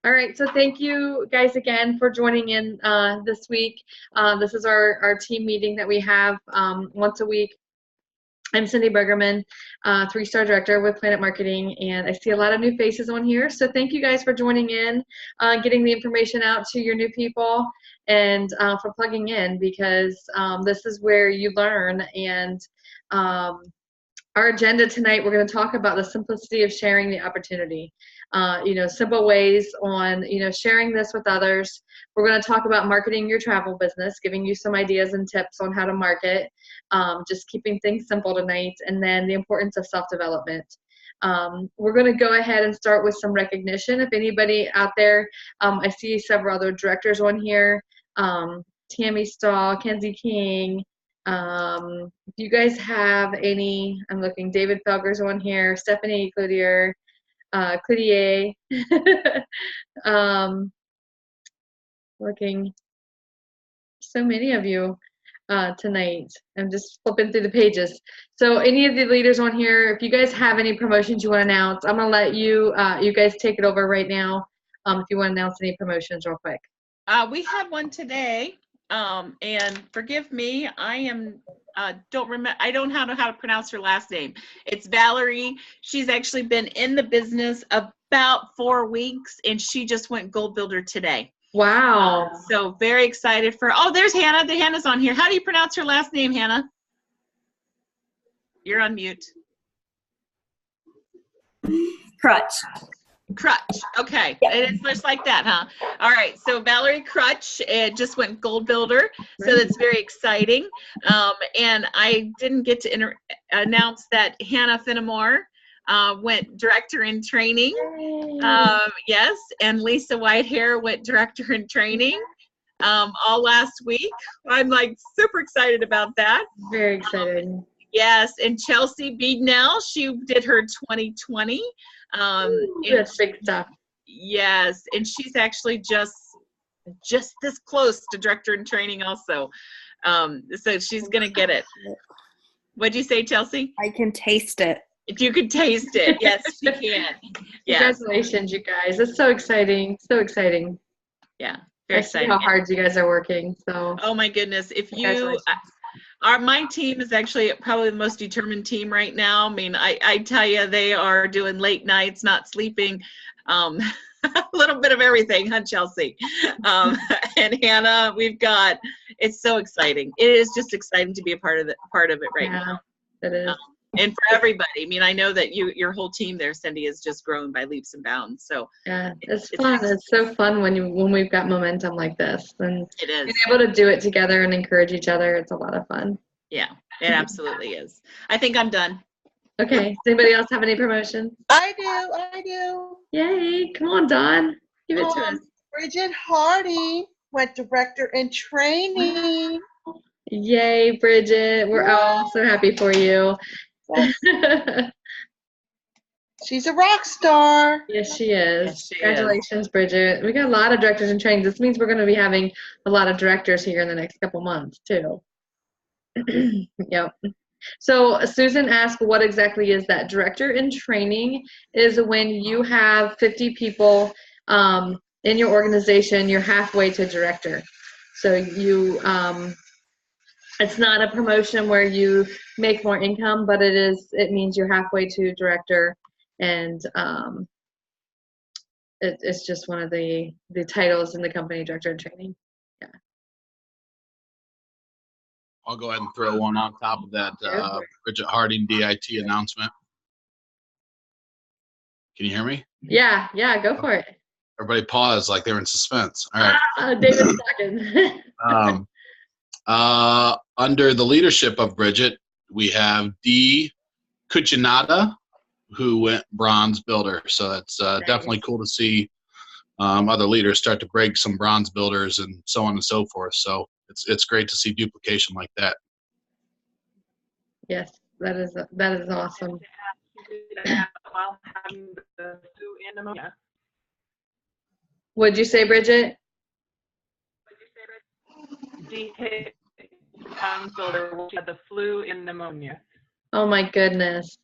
All right, so thank you guys again for joining in this week. This is our team meeting that we have once a week. I'm Cindy Bergerman, three-star director with Planet Marketing, and I see a lot of new faces on here. So thank you guys for joining in, getting the information out to your new people, and for plugging in, because this is where you learn. And our agenda tonight, we're going to talk about the simplicity of sharing the opportunity. Simple ways on, sharing this with others. We're going to talk about marketing your travel business, giving you some ideas and tips on how to market, just keeping things simple tonight, and then the importance of self-development. We're going to go ahead and start with some recognition. If anybody out there, I see several other directors on here, Tammy Stahl, Kenzie King. If you guys have any, I'm looking, David Felger's on here, Stephanie Cloutier, looking, so many of you tonight. I'm just flipping through the pages. So any of the leaders on here, if you guys have any promotions you want to announce, I'm going to let you guys take it over right now, if you want to announce any promotions real quick. We had one today, and forgive me, I don't know how to pronounce her last name. It's Valerie. She's actually been in the business about 4 weeks, and she just went Gold Builder today. Wow. So very excited for, oh, there's Hannah. Hannah's on here. How do you pronounce her last name, Hannah? You're on mute. Crutch. Crutch. Okay. Yep. It's just like that, huh? All right. So Valerie Crutch just went Gold Builder. So that's very exciting. And I didn't get to announce that Hannah Finnemore went Director in Training. Yes. And Lisa Whitehair went Director in Training all last week. I'm like super excited about that. Very excited. Yes. And Chelsea Beadnell, she did her 2020. That's big stuff. Yes, and she's actually just this close to Director in Training also. So she's gonna get it. What'd you say, Chelsea? I can taste it. If you could taste it, yes, you can. Yes. Congratulations, you guys. It's so exciting. So exciting. Yeah, very exciting. I see how hard you guys are working. So. Oh my goodness, if you. My team is actually probably the most determined team right now. I mean, I tell you, they are doing late nights, not sleeping, a little bit of everything, huh, Chelsea? And Hannah, it's so exciting. It is just exciting to be a part of it right now. It is. And for everybody. I mean, I know that your whole team there, Cindy, is just growing by leaps and bounds. So yeah, it's fun. It's so fun when we've got momentum like this, and it is. being able to do it together and encourage each other. It's a lot of fun. Yeah, it absolutely is. I think I'm done. Okay. Does anybody else have any promotions? I do. Yay! Come on, Dawn. Give it to us. Bridget Hardy went Director in Training. Yay, Bridget! We're all so happy for you. She's a rock star. Yes, she is. Yes, she Congratulations, Bridget. We got a lot of directors in training. This means we're going to be having a lot of directors here in the next couple months, too. Yep. So Susan asked, what exactly is that? Director in Training is when you have 50 people in your organization, you're halfway to director. So it's not a promotion where you make more income, but it means you're halfway to director, and it's just one of the titles in the company, Director in Training. Yeah. I'll go ahead and throw one on top of that Bridget Harding DIT announcement. Can you hear me? Yeah, go for it. Everybody pause like they were in suspense. All right. David's talking. Under the leadership of Bridget, we have Dee Cuccinata, who went Bronze Builder. So that's definitely cool to see other leaders start to break some Bronze Builders and so on and so forth. So it's great to see duplication like that. Yes, that is awesome. What'd you say, Bridget? Builder had the flu and pneumonia. Oh my goodness.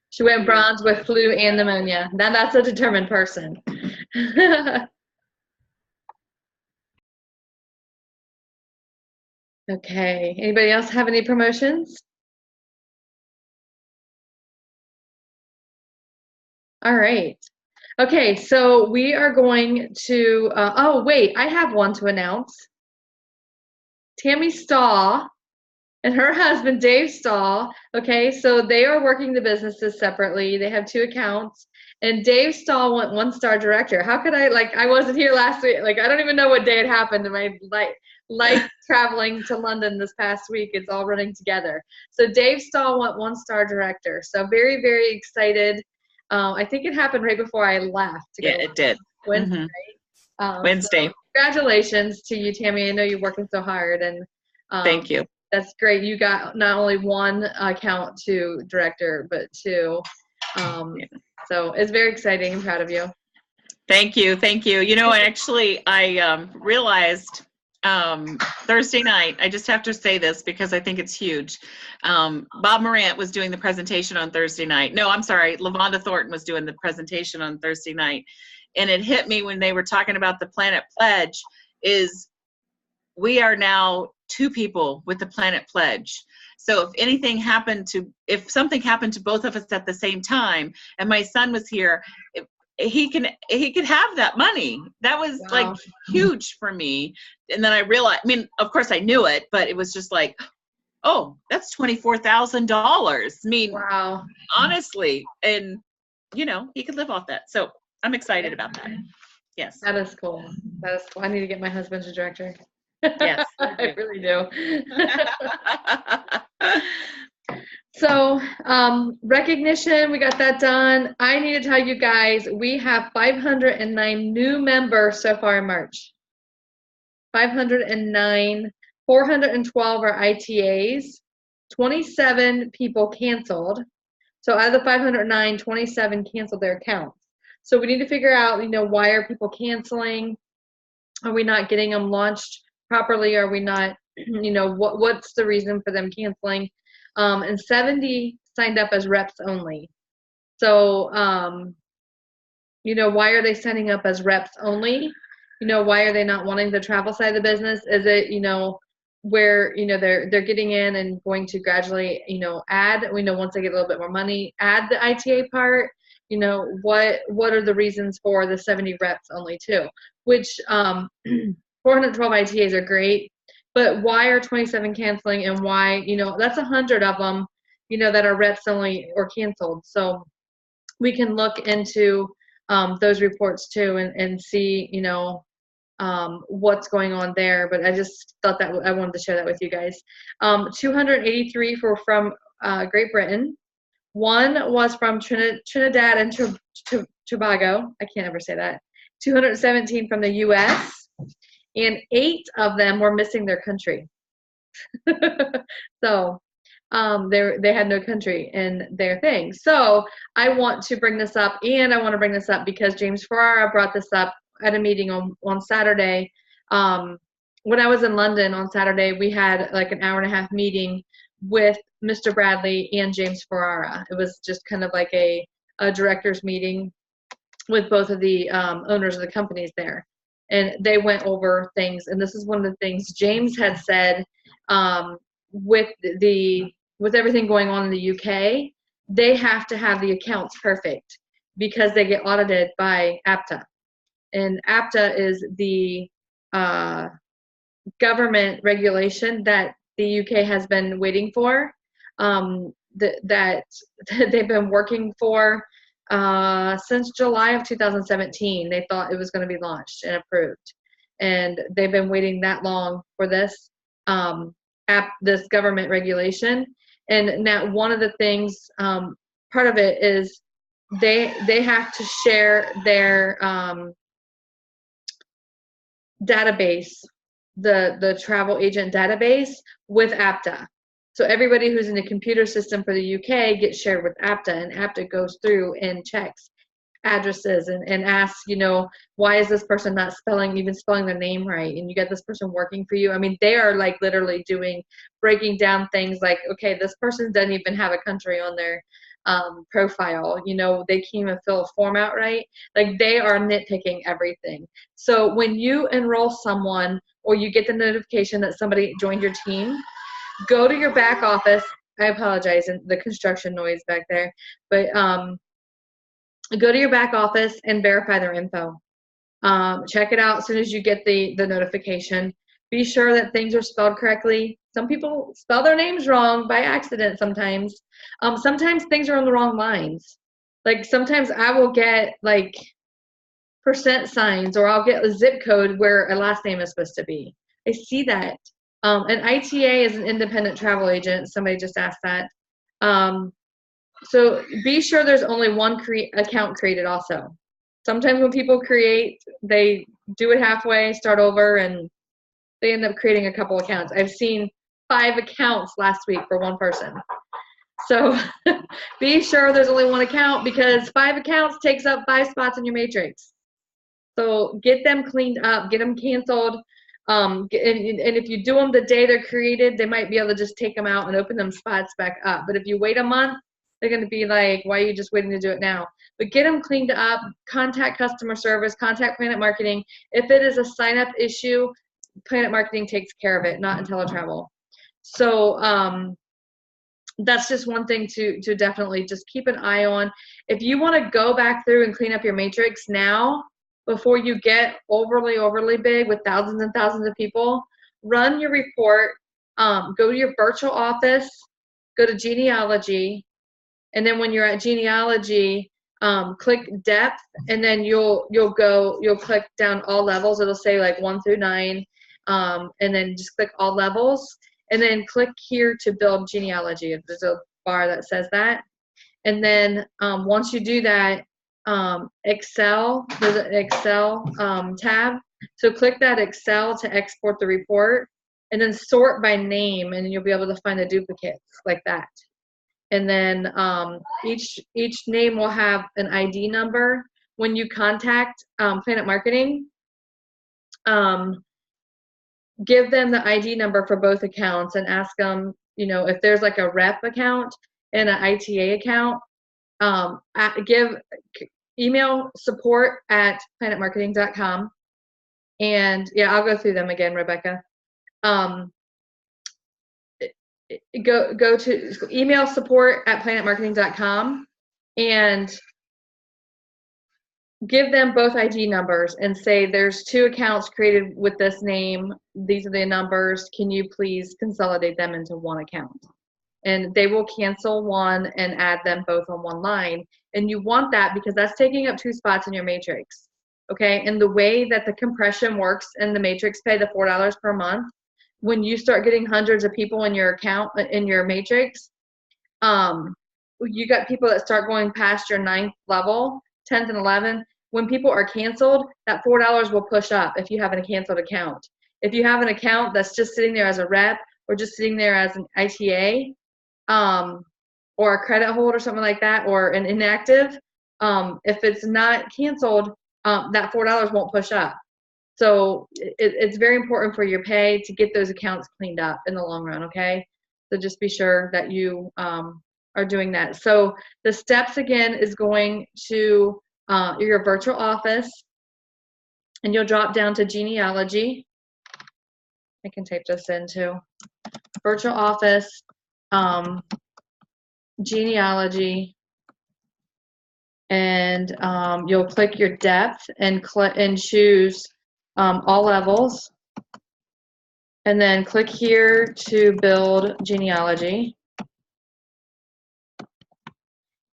She went bronze with flu and pneumonia. Now that's a determined person. Okay. Anybody else have any promotions? All right. Okay, so we are going to, oh, wait, I have one to announce. Tammy Stahl and her husband, Dave Stahl, okay, so they are working the businesses separately. They have 2 accounts. And Dave Stahl went 1-star director. How could I, like, I wasn't here last week. Like, I don't even know what day it happened in my life traveling to London this past week. It's all running together. So Dave Stahl went 1-star director. So very, very excited. I think it happened right before I left. Yeah, it did. Wednesday. Wednesday. So congratulations to you, Tammy. I know you're working so hard, and Thank you. that's great. You got not only 1 account to director, but 2. So it's very exciting. I'm proud of you. Thank you. Thank you. You know, actually, I realized Thursday night, I just have to say this because I think it's huge. Bob Morant was doing the presentation on Thursday night. No, I'm sorry. LaVonda Thornton was doing the presentation on Thursday night. And it hit me when they were talking about the Planet Pledge is we are now 2 people with the Planet Pledge. So if something happened to both of us at the same time, and my son was here, he could have that money. That was Wow. like huge for me. And then I realized, I mean, of course I knew it, but it was just like, oh, that's $24,000. I mean, Wow. honestly, and you know, he could live off that. So I'm excited about that. Yes. That is cool. That is cool. I need to get my husband to director. Yes. I really do. So recognition, we got that done. I need to tell you guys, we have 509 new members so far in March. 509, 412 are ITAs, 27 people canceled. So out of the 509, 27 canceled their accounts. So we need to figure out, you know, why are people canceling? Are we not getting them launched properly? Are we not, you know, what's the reason for them canceling? And 70 signed up as reps only. So, you know, why are they signing up as reps only? You know, why are they not wanting the travel side of the business? Is it, you know, where, you know, they're getting in and going to gradually, you know, add, we know once they get a little bit more money, add the ITA part, you know, what are the reasons for the 70 reps only too? Which 412 ITAs are great. But why are 27 canceling, and why, you know, that's 100 of them, you know, that are reps only or canceled. So we can look into those reports too and see, you know, what's going on there. But I just thought that I wanted to share that with you guys. 283 were from Great Britain. 1 was from Trinidad and Tobago. I can't ever say that. 217 from the U.S. And 8 of them were missing their country. So they had no country in their thing. So I want to bring this up, and I want to bring this up because James Ferrara brought this up at a meeting on Saturday. When I was in London on Saturday, we had like an hour-and-a-half meeting with Mr. Bradley and James Ferrara. It was just kind of like a director's meeting with both of the owners of the companies there. And they went over things, and this is one of the things James had said with everything going on in the UK, they have to have the accounts perfect because they get audited by APTA. And APTA is the government regulation that the UK has been waiting for, that they've been working for since July of 2017. They thought it was going to be launched and approved, and they've been waiting that long for this this government regulation. And now one of the things, part of it is they have to share their database, the travel agent database, with APTA. So everybody who's in the computer system for the UK gets shared with APTA, and APTA goes through and checks addresses and asks, you know, why is this person not even spelling their name right? And you get this person working for you. I mean, they are like literally breaking down things like, okay, this person doesn't even have a country on their profile. They can't even fill a form out right. Like, they are nitpicking everything. So when you enroll someone or you get the notification that somebody joined your team, go to your back office. I apologize, and the construction noise back there, but go to your back office and verify their info. Check it out as soon as you get the notification. Be sure that things are spelled correctly. Some people spell their names wrong by accident sometimes. Sometimes things are on the wrong lines. Like, sometimes I will get like percent signs, or I'll get a zip code where a last name is supposed to be. I see that. An ITA is an independent travel agent. Somebody just asked that. So be sure there's only one account created also. Sometimes when people create, they do it halfway, start over, and they end up creating a couple accounts. I've seen 5 accounts last week for one person. So be sure there's only one account, because 5 accounts takes up 5 spots in your matrix. So get them cleaned up, get them canceled. And if you do them the day they're created, they might be able to just take them out and open them spots back up. But if you wait a month, they're going to be like, why are you just waiting to do it now? But get them cleaned up, contact customer service, contact Planet Marketing. If it is a sign-up issue, Planet Marketing takes care of it, not IntelliTravel. So that's just one thing to definitely just keep an eye on. If you want to go back through and clean up your matrix now, before you get overly big with thousands and thousands of people, run your report, go to your virtual office, go to genealogy, and then when you're at genealogy, click depth, and then you'll click down all levels. It'll say like 1 through 9, and then just click all levels, and then click here to build genealogy. There's a bar that says that. And then once you do that, Excel, there's an Excel tab. So click that Excel to export the report, and then sort by name, and you'll be able to find the duplicates like that. And then each name will have an ID number. When you contact Planet Marketing, give them the ID number for both accounts and ask them, if there's like a rep account and an ITA account, email support@planetmarketing.com. And yeah, I'll go through them again, Rebecca. Go to email support@planetmarketing.com and give them both ID numbers and say, there's 2 accounts created with this name. These are the numbers. Can you please consolidate them into one account? And they will cancel one and add them both on one line. And you want that because that's taking up 2 spots in your matrix. Okay. And the way that the compression works in the matrix pay, the $4 per month, when you start getting hundreds of people in your account, in your matrix, you got people that start going past your 9th level, 10th and 11th. When people are canceled, that $4 will push up if you have a canceled account. If you have an account that's just sitting there as a rep or just sitting there as an ITA, or a credit hold or something like that, or an inactive, if it's not canceled, that $4 won't push up. So it's very important for your pay to get those accounts cleaned up in the long run, okay? So just be sure that you are doing that. So the steps again is going to your virtual office, and you'll drop down to genealogy. I can type this in too. Virtual office, genealogy, and you'll click your depth and choose all levels, and then click here to build genealogy,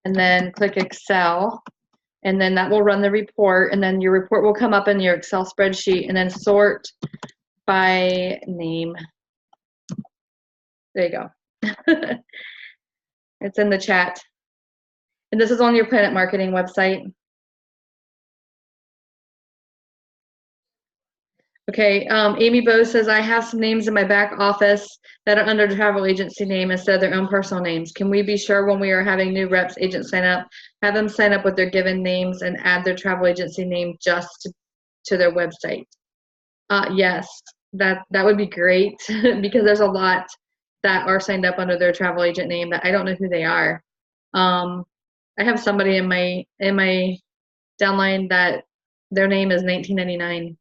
and then click Excel, and then that will run the report, and then your report will come up in your Excel spreadsheet, and then sort by name. There you go. It's in the chat. And this is on your Planet Marketing website. Okay, Amy Bowe says, I have some names in my back office that are under the travel agency name instead of their own personal names. Can we be sure when we are having new reps agents sign up, have them sign up with their given names and add their travel agency name just to their website? Yes, that would be great because there's a lot that are signed up under their travel agent name that I don't know who they are. I have somebody in my downline that their name is 1999.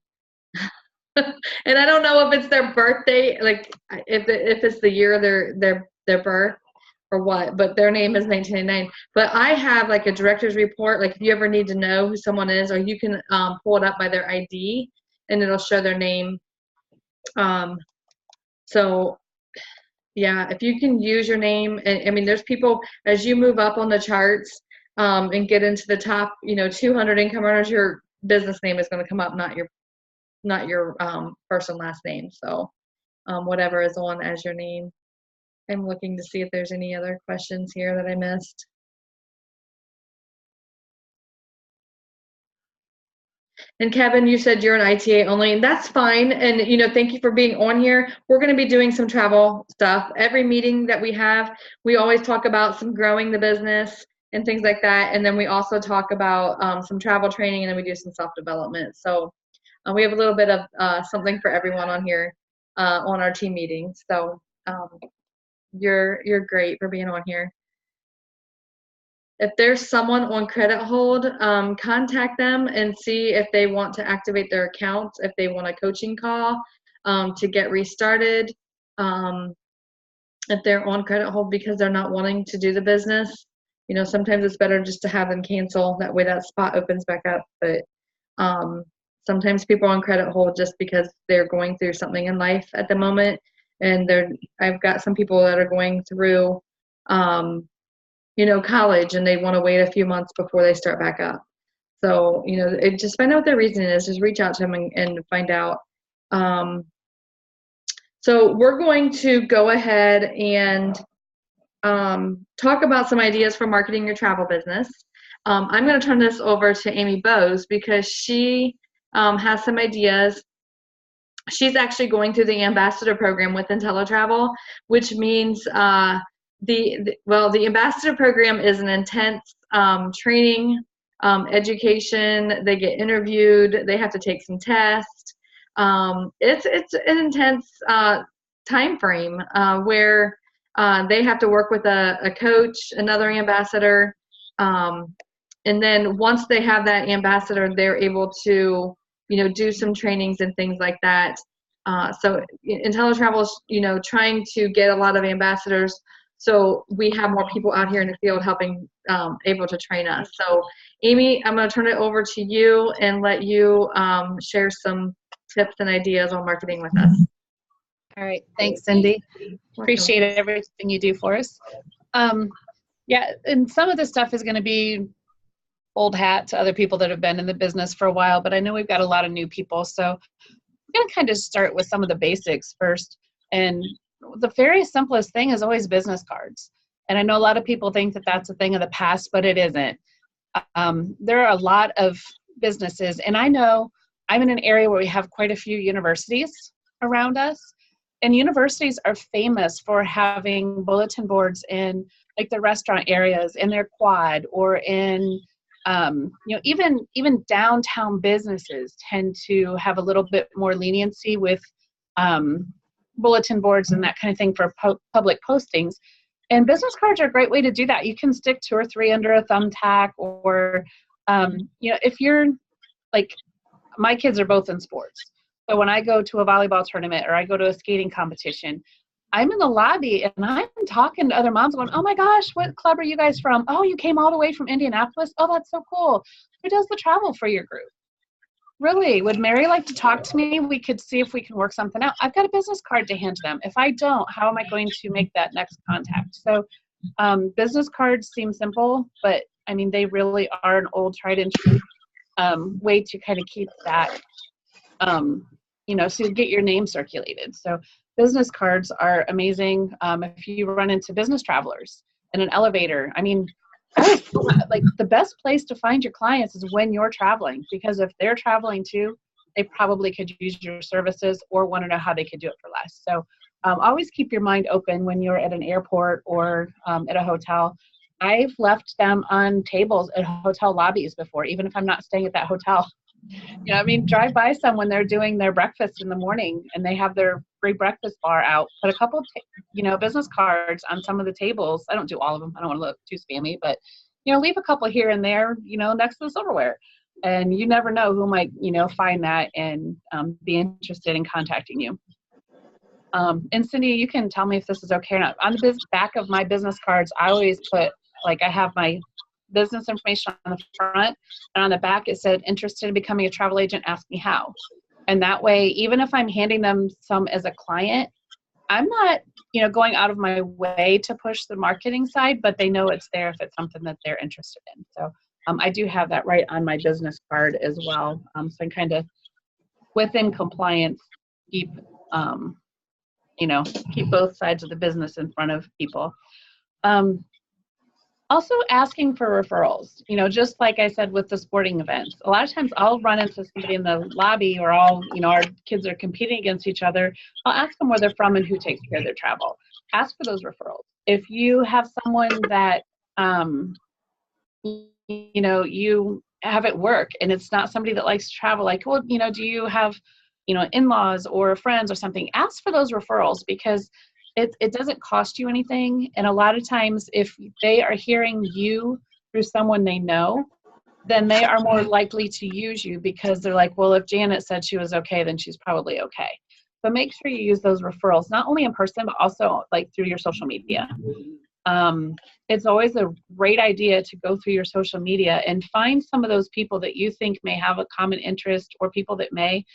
And I don't know if it's their birthday, like if it's the year of their birth or what, but their name is 1999. But I have like a director's report, like if you ever need to know who someone is, or you can pull it up by their ID and it'll show their name. So yeah, if you can use your name, and I mean, there's people, as you move up on the charts and get into the top, 200 income earners, your business name is going to come up, not your first and last name. So whatever is on as your name. I'm looking to see if there's any other questions here that I missed. And Kevin, you said you're an ITA only, and that's fine. And thank you for being on here. We're going to be doing some travel stuff. Every meeting that we have, we always talk about some growing the business and things like that. And then we also talk about some travel training, and then we do some self-development. So we have a little bit of something for everyone on here on our team meetings. So you're great for being on here. If there's someone on credit hold, contact them and see if they want to activate their accounts, if they want a coaching call to get restarted. If they're on credit hold because they're not wanting to do the business, sometimes it's better just to have them cancel. That way that spot opens back up. But sometimes people are on credit hold just because they're going through something in life at the moment. And I've got some people that are going through college, and they want to wait a few months before they start back up. So, just find out what their reason is. Just reach out to them and find out. So we're going to go ahead and talk about some ideas for marketing your travel business. I'm going to turn this over to Amy Bose because she has some ideas. She's actually going through the ambassador program with IntelliTravel, which means the ambassador program is an intense training, education. They get interviewed. They have to take some tests. It's an intense time frame where they have to work with a coach, another ambassador, and then once they have that ambassador, they're able to do some trainings and things like that. So IntelliTravel is trying to get a lot of ambassadors. So we have more people out here in the field helping, able to train us. So Amy, I'm going to turn it over to you and let you share some tips and ideas on marketing with us. All right. Thanks, Cindy. Appreciate everything you do for us. Yeah, and some of this stuff is going to be old hat to other people that have been in the business for a while, but I know we've got a lot of new people. So I'm going to kind of start with some of the basics first. And the very simplest thing is always business cards. And I know a lot of people think that that's a thing of the past, but it isn't. There are a lot of businesses, and I know I'm in an area where we have quite a few universities around us, and universities are famous for having bulletin boards in like the restaurant areas, in their quad, or in even downtown businesses tend to have a little bit more leniency with bulletin boards and that kind of thing for public postings. And business cards are a great way to do that. You can stick 2 or 3 under a thumbtack, or if you're like, my kids are both in sports. So when I go to a volleyball tournament or I go to a skating competition, I'm in the lobby and I'm talking to other moms going, oh my gosh, what club are you guys from? Oh, you came all the way from Indianapolis? Oh, that's so cool. Who does the travel for your group? Really, would Mary like to talk to me? We could see if we can work something out. I've got a business card to hand to them. If I don't, how am I going to make that next contact? So business cards seem simple, but I mean, they really are an old tried and true way to kind of keep that, so you get your name circulated. So business cards are amazing. If you run into business travelers in an elevator, I mean, like the best place to find your clients is when you're traveling, because if they're traveling too, they probably could use your services or want to know how they could do it for less. So always keep your mind open when you're at an airport or at a hotel. I've left them on tables at hotel lobbies before, even if I'm not staying at that hotel. Drive by some when they're doing their breakfast in the morning and they have their free breakfast bar out, put a couple, business cards on some of the tables. I don't do all of them. I don't want to look too spammy, but, leave a couple here and there, next to the silverware. And you never know who might, find that and be interested in contacting you. And Cindy, you can tell me if this is okay or not. On the back of my business cards, I always put, I have my business information on the front, and on the back it said, interested in becoming a travel agent, ask me how. And that way, even if I'm handing them some as a client, I'm not, going out of my way to push the marketing side, but they know it's there if it's something that they're interested in. So I do have that right on my business card as well. So I'm kind of within compliance, keep both sides of the business in front of people. Also asking for referrals, just like I said with the sporting events. A lot of times I'll run into somebody in the lobby or our kids are competing against each other. I'll ask them where they're from and who takes care of their travel. Ask for those referrals. If you have someone that, you have at work and it's not somebody that likes to travel, do you have, in-laws or friends or something, ask for those referrals because it doesn't cost you anything. And a lot of times if they are hearing you through someone they know, then they are more likely to use you because they're like, well, if Janet said she was okay, then she's probably okay. So make sure you use those referrals, not only in person, but also through your social media. It's always a great idea to go through your social media and find some of those people that you think may have a common interest or people that may,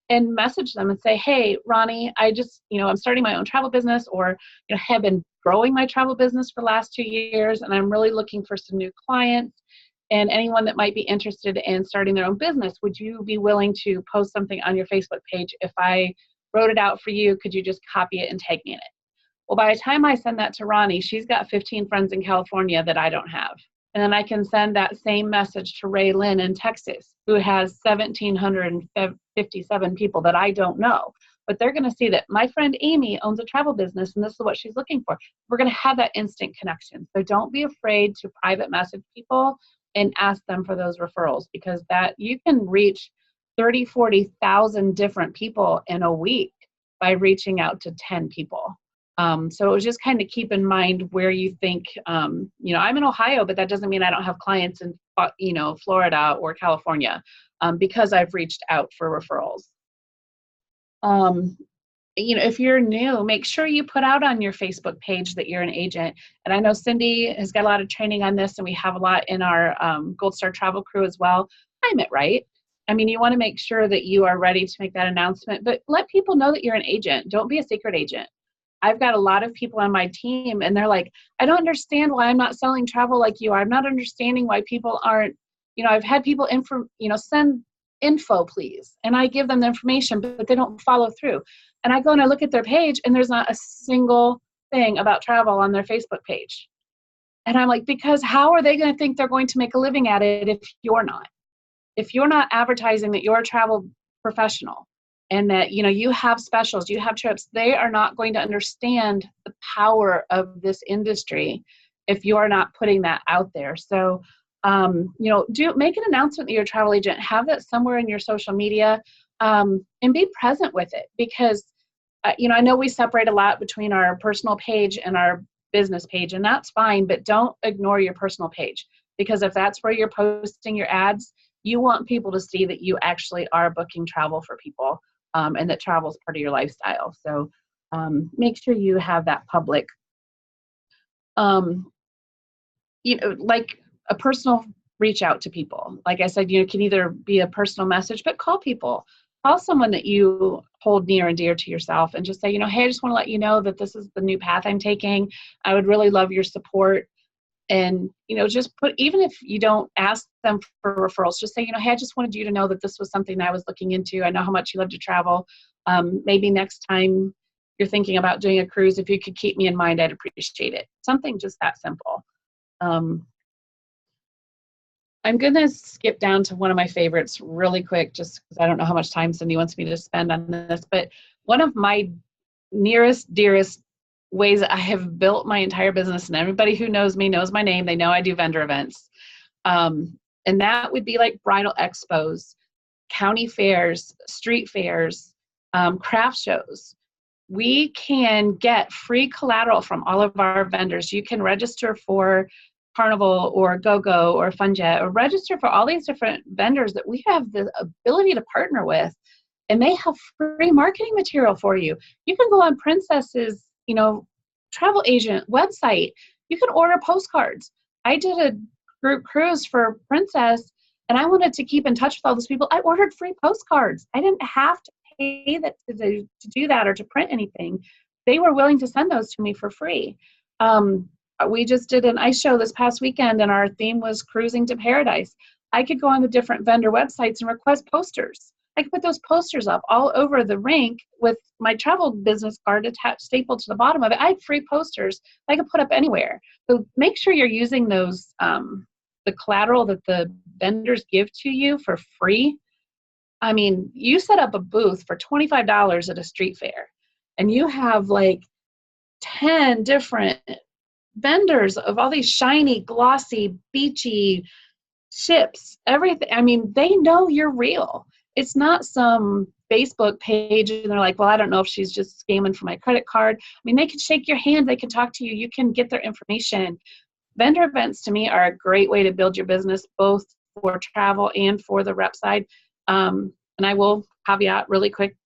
and message them and say, hey, Ronnie, I just, I'm starting my own travel business or, have been growing my travel business for the last 2 years and I'm really looking for some new clients and anyone that might be interested in starting their own business. Would you be willing to post something on your Facebook page? If I wrote it out for you, could you just copy it and tag me in it? Well, by the time I send that to Ronnie, she's got 15 friends in California that I don't have. And then I can send that same message to Ray Lynn in Texas, who has 1,757 people that I don't know. But they're going to see that my friend Amy owns a travel business and this is what she's looking for. We're going to have that instant connection. So don't be afraid to private message people and ask them for those referrals because that you can reach 30, 40,000 different people in a week by reaching out to 10 people. So it was just kind of keep in mind where you think, I'm in Ohio, but that doesn't mean I don't have clients in, Florida or California, because I've reached out for referrals. If you're new, make sure you put out on your Facebook page that you're an agent. And I know Cindy has got a lot of training on this and we have a lot in our Gold Star Travel crew as well. Time it right. I mean, you want to make sure that you are ready to make that announcement, but let people know that you're an agent. Don't be a secret agent. I've got a lot of people on my team and they're like, I don't understand why I'm not selling travel like you are. I'm not understanding why people aren't, I've had people send info, please. And I give them the information, but they don't follow through. And I go and I look at their page and there's not a single thing about travel on their Facebook page. And I'm like, because how are they going to think they're going to make a living at it if you're not? If you're not advertising that you're a travel professional, and that, you have specials, you have trips, they are not going to understand the power of this industry if you are not putting that out there. So, make an announcement that you're a travel agent, have that somewhere in your social media, and be present with it because, I know we separate a lot between our personal page and our business page, and that's fine, but don't ignore your personal page because if that's where you're posting your ads, you want people to see that you actually are booking travel for people. And that travel is part of your lifestyle. So make sure you have that public, like a personal reach out to people. Like I said, can either be a personal message, but call people. Call someone that you hold near and dear to yourself and just say, hey, I just want to let you know that this is the new path I'm taking. I would really love your support. And, just even if you don't ask them for referrals, just say, hey, I just wanted you to know that this was something that I was looking into. I know how much you love to travel. Maybe next time you're thinking about doing a cruise, if you could keep me in mind, I'd appreciate it. Something just that simple. I'm going to skip down to one of my favorites really quick, just because I don't know how much time Cindy wants me to spend on this, but one of my nearest, dearest ways that I have built my entire business, and everybody who knows me knows my name. They know I do vendor events. And that would be like bridal expos, county fairs, street fairs, craft shows. we can get free collateral from all of our vendors. You can register for Carnival or GoGo or FunJet, or register for all these different vendors that we have the ability to partner with, and they have free marketing material for you. You can go on Princess's, travel agent website. You can order postcards. I did a group cruise for Princess, and I wanted to keep in touch with all those people. I ordered free postcards. I didn't have to pay that to do that or to print anything. They were willing to send those to me for free. We just did an ice show this past weekend, and our theme was Cruising to Paradise. I could go on the different vendor websites and request posters. I could put those posters up all over the rink with my travel business card attached, stapled to the bottom of it. I had free posters I could put up anywhere. So make sure you're using those, the collateral that the vendors give to you for free. I mean, you set up a booth for $25 at a street fair, and you have like 10 different vendors of all these shiny, glossy, beachy ships, everything. I mean, they know you're real. It's not some Facebook page and they're like, well, I don't know if she's just scamming for my credit card. I mean, they can shake your hand, they can talk to you, you can get their information. Vendor events to me are a great way to build your business, both for travel and for the rep side. And I will caveat really quick,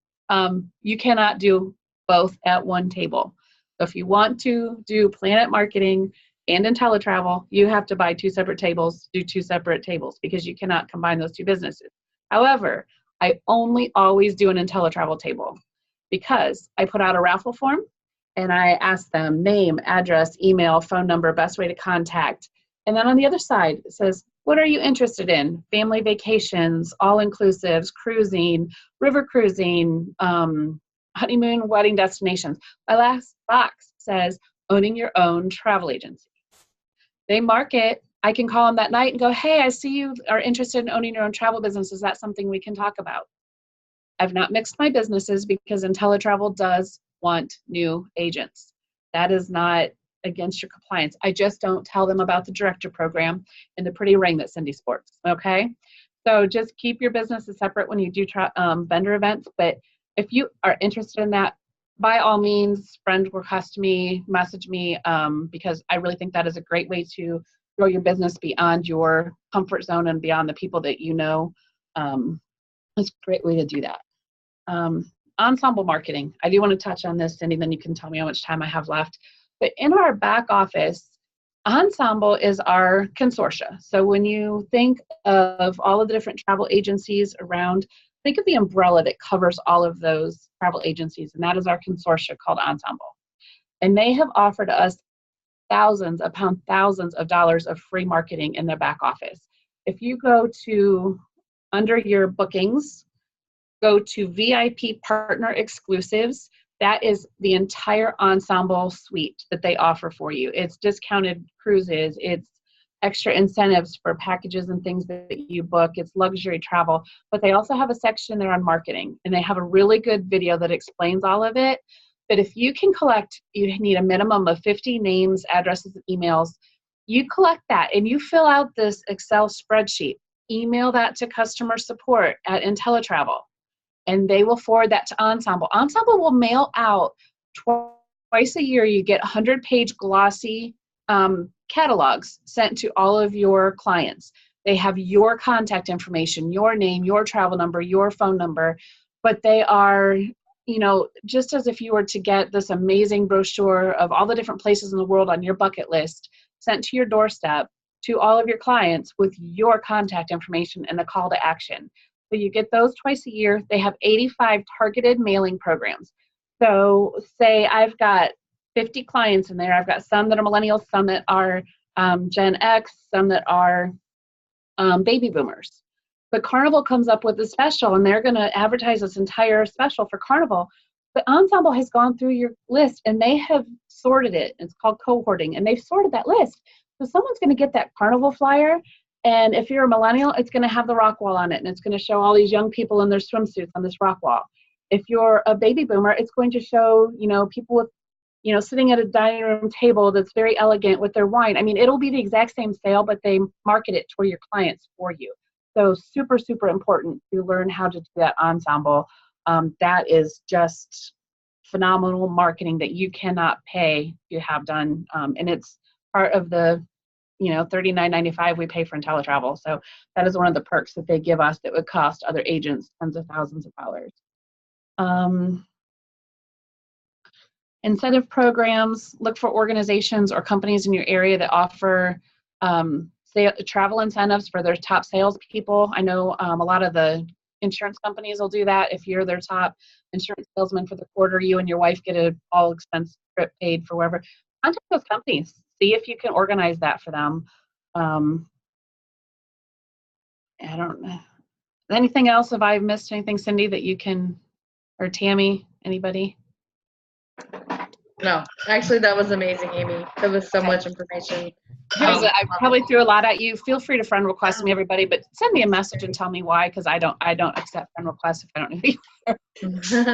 you cannot do both at one table. So if you want to do Planet Marketing and IntelliTravel, you have to buy two separate tables, do two separate tables, because you cannot combine those two businesses. However, I only always do an IntelliTravel table because I put out a raffle form and I ask them name, address, email, phone number, best way to contact. And then on the other side, it says, what are you interested in? Family vacations, all-inclusives, cruising, river cruising, honeymoon, wedding destinations. My last box says owning your own travel agency. They mark it. I can call them that night and go, hey, I see you are interested in owning your own travel business. Is that something we can talk about? I've not mixed my businesses because IntelliTravel does want new agents. That is not against your compliance. I just don't tell them about the director program and the pretty ring that Cindy sports, okay? So just keep your businesses separate when you do vendor events. But if you are interested in that, by all means, friend request me, message me, because I really think that is a great way to grow your business beyond your comfort zone and beyond the people that you know. It's a great way to do that. Ensemble marketing. I do want to touch on this, Cindy, then you can tell me how much time I have left. But in our back office, Ensemble is our consortia. So when you think of all of the different travel agencies around, think of the umbrella that covers all of those travel agencies, and that is our consortia called Ensemble. And they have offered us thousands upon thousands of dollars of free marketing in their back office. If you go to, under your bookings, go to VIP Partner Exclusives, that is the entire Ensemble suite that they offer for you. It's discounted cruises, it's extra incentives for packages and things that you book, it's luxury travel, but they also have a section there on marketing, and they have a really good video that explains all of it. But if you can collect, you need a minimum of 50 names, addresses, and emails. You collect that and you fill out this Excel spreadsheet, email that to customer support at IntelliTravel, and they will forward that to Ensemble. Ensemble will mail out twice a year. You get 100-page glossy catalogs sent to all of your clients. They have your contact information, your name, your travel number, your phone number, but they are, just as if you were to get this amazing brochure of all the different places in the world on your bucket list sent to your doorstep to all of your clients with your contact information and a call to action. So you get those twice a year. They have 85 targeted mailing programs. So say I've got 50 clients in there. I've got some that are millennials, some that are Gen X, some that are baby boomers. But Carnival comes up with a special, and they're going to advertise this entire special for Carnival. But Ensemble has gone through your list, and they have sorted it. It's called cohorting, and they've sorted that list. So someone's going to get that Carnival flyer, and if you're a millennial, it's going to have the rock wall on it, and it's going to show all these young people in their swimsuits on this rock wall. If you're a baby boomer, it's going to show, people with, sitting at a dining room table that's very elegant with their wine. I mean, it'll be the exact same sale, but they market it to your clients for you. So super, super important to learn how to do that Ensemble. That is just phenomenal marketing that you cannot pay to have done. And it's part of the, $39.95 we pay for IntelliTravel. So that is one of the perks that they give us that would cost other agents tens of thousands of dollars. Incentive programs, look for organizations or companies in your area that offer travel incentives for their top salespeople. I know a lot of the insurance companies will do that. If you're their top insurance salesman for the quarter, you and your wife get an all expense trip paid for wherever. Contact those companies. See if you can organize that for them. I don't know. Anything else? Have I missed anything, Cindy, that you can, or Tammy, anybody? No, actually, that was amazing, Amy. There was so Okay. much information. I probably threw a lot at you. Feel free to friend request me, everybody, but send me a message and tell me why, because I don't accept friend requests if I don't know who you are.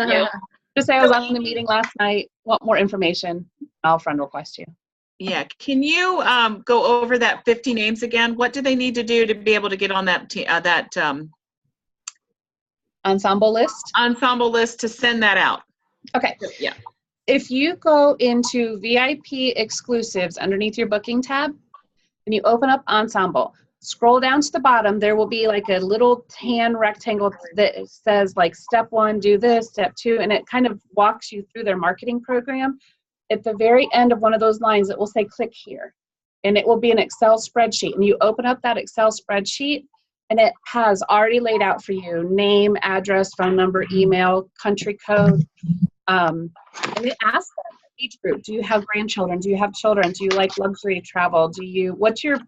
Yeah. Just say I was on the meeting last night, want more information, I'll friend request you. Yeah. Can you go over that 50 names again? What do they need to do to be able to get on that Ensemble list? ensemble list to send that out? Okay. Yeah. If you go into VIP exclusives underneath your booking tab and you open up Ensemble, scroll down to the bottom, there will be like a little tan rectangle that says like step 1, do this, step 2, and it kind of walks you through their marketing program. At the very end of one of those lines, it will say click here, and it will be an Excel spreadsheet. And you open up that Excel spreadsheet, and it has already laid out for you name, address, phone number, email, country code. And it asks them, each group, do you have grandchildren? Do you have children? Do you like luxury travel? What's your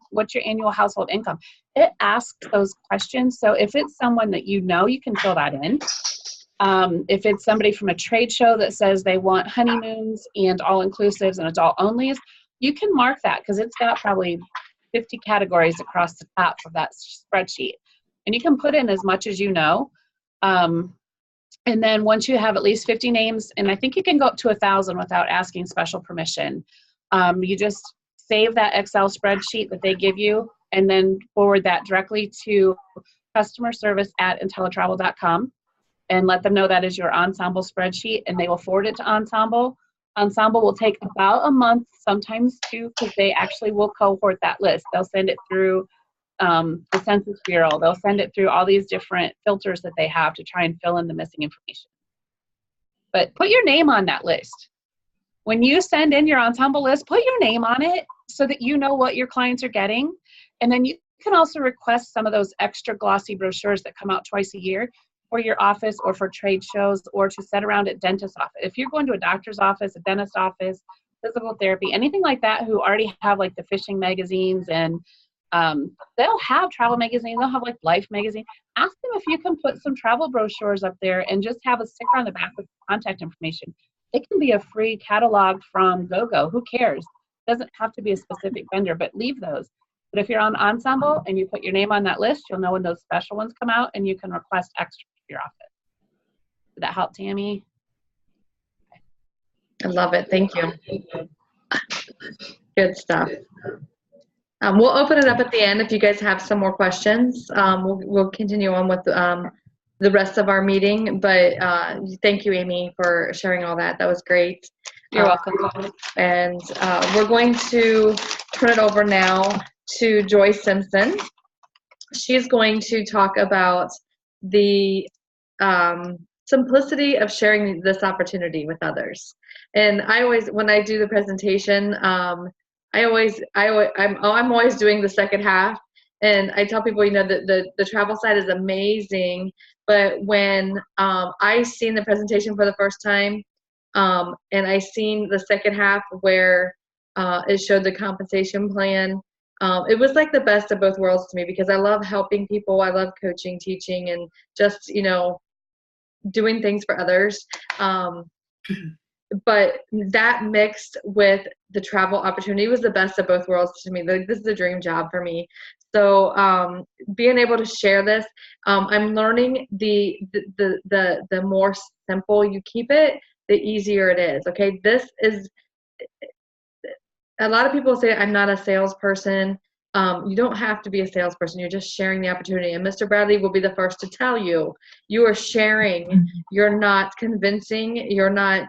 annual household income? It asks those questions. So if it's someone that you can fill that in. If it's somebody from a trade show that says they want honeymoons and all-inclusives and adult-onlys, you can mark that because it's got probably 50 categories across the top of that spreadsheet. And you can put in as much as you know. And then once you have at least 50 names, and I think you can go up to 1,000 without asking special permission, you just save that Excel spreadsheet that they give you and then forward that directly to customer service at IntelliTravel.com and let them know that is your Ensemble spreadsheet, and they will forward it to Ensemble. Ensemble will take about a month, sometimes 2, because they actually will cohort that list. They'll send it through the Census Bureau. They'll send it through all these different filters that they have to try and fill in the missing information. But put your name on that list. When you send in your Ensemble list, put your name on it so that you know what your clients are getting. And then you can also request some of those extra glossy brochures that come out twice a year for your office or for trade shows or to set around at dentist's office. If you're going to a doctor's office, a dentist's office, physical therapy, anything like that, who already have like the fishing magazines and they'll have travel magazines, they'll have like Life magazine. Ask them if you can put some travel brochures up there and just have a sticker on the back with contact information. It can be a free catalog from GoGo. Who cares? It doesn't have to be a specific vendor, but leave those. But if you're on Ensemble and you put your name on that list, you'll know when those special ones come out and you can request extra for your office. Did that help, Tammy? I love it. Thank you. Good stuff. We'll open it up at the end if you guys have some more questions. We'll continue on with the rest of our meeting, but thank you, Amy, for sharing all that. That was great. You're welcome. And we're going to turn it over now to Joyce Simpson. She's going to talk about the simplicity of sharing this opportunity with others. And I always, when I do the presentation, I'm always doing the second half, and I tell people, the travel side is amazing, but when I seen the presentation for the first time, and I seen the second half where it showed the compensation plan, it was like the best of both worlds to me, because I love helping people, I love coaching, teaching, and just doing things for others. But that mixed with the travel opportunity was the best of both worlds to me. This is a dream job for me. So being able to share this, I'm learning the more simple you keep it, the easier it is. Okay, this is, a lot of people say I'm not a salesperson. You don't have to be a salesperson. You're just sharing the opportunity. And Mr. Bradley will be the first to tell you, you are sharing. You're not convincing. You're not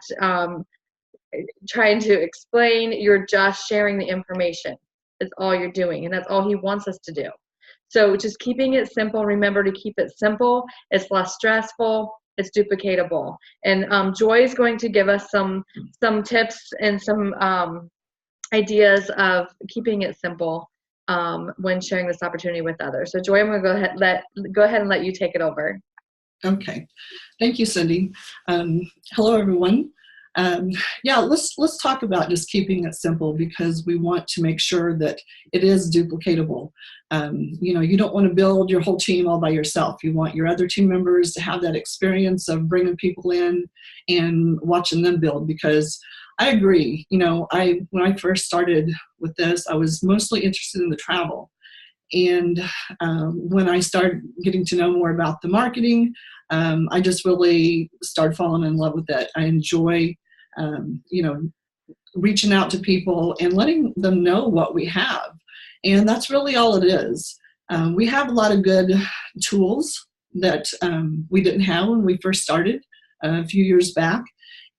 trying to explain. You're just sharing the information. Is all you're doing. And that's all he wants us to do. So just keeping it simple. Remember to keep it simple. It's less stressful. It's duplicatable. And Joy is going to give us some tips and some ideas of keeping it simple when sharing this opportunity with others. So Joy, I'm going to go ahead and let you take it over. Okay, thank you, Cindy. Hello, everyone. Yeah, let's talk about just keeping it simple, because we want to make sure that it is duplicatable. You don't want to build your whole team all by yourself. You want your other team members to have that experience of bringing people in and watching them build, because I agree. When I first started with this, I was mostly interested in the travel. And when I started getting to know more about the marketing, I just really started falling in love with it. I enjoy, reaching out to people and letting them know what we have. And that's really all it is. We have a lot of good tools that we didn't have when we first started a few years back.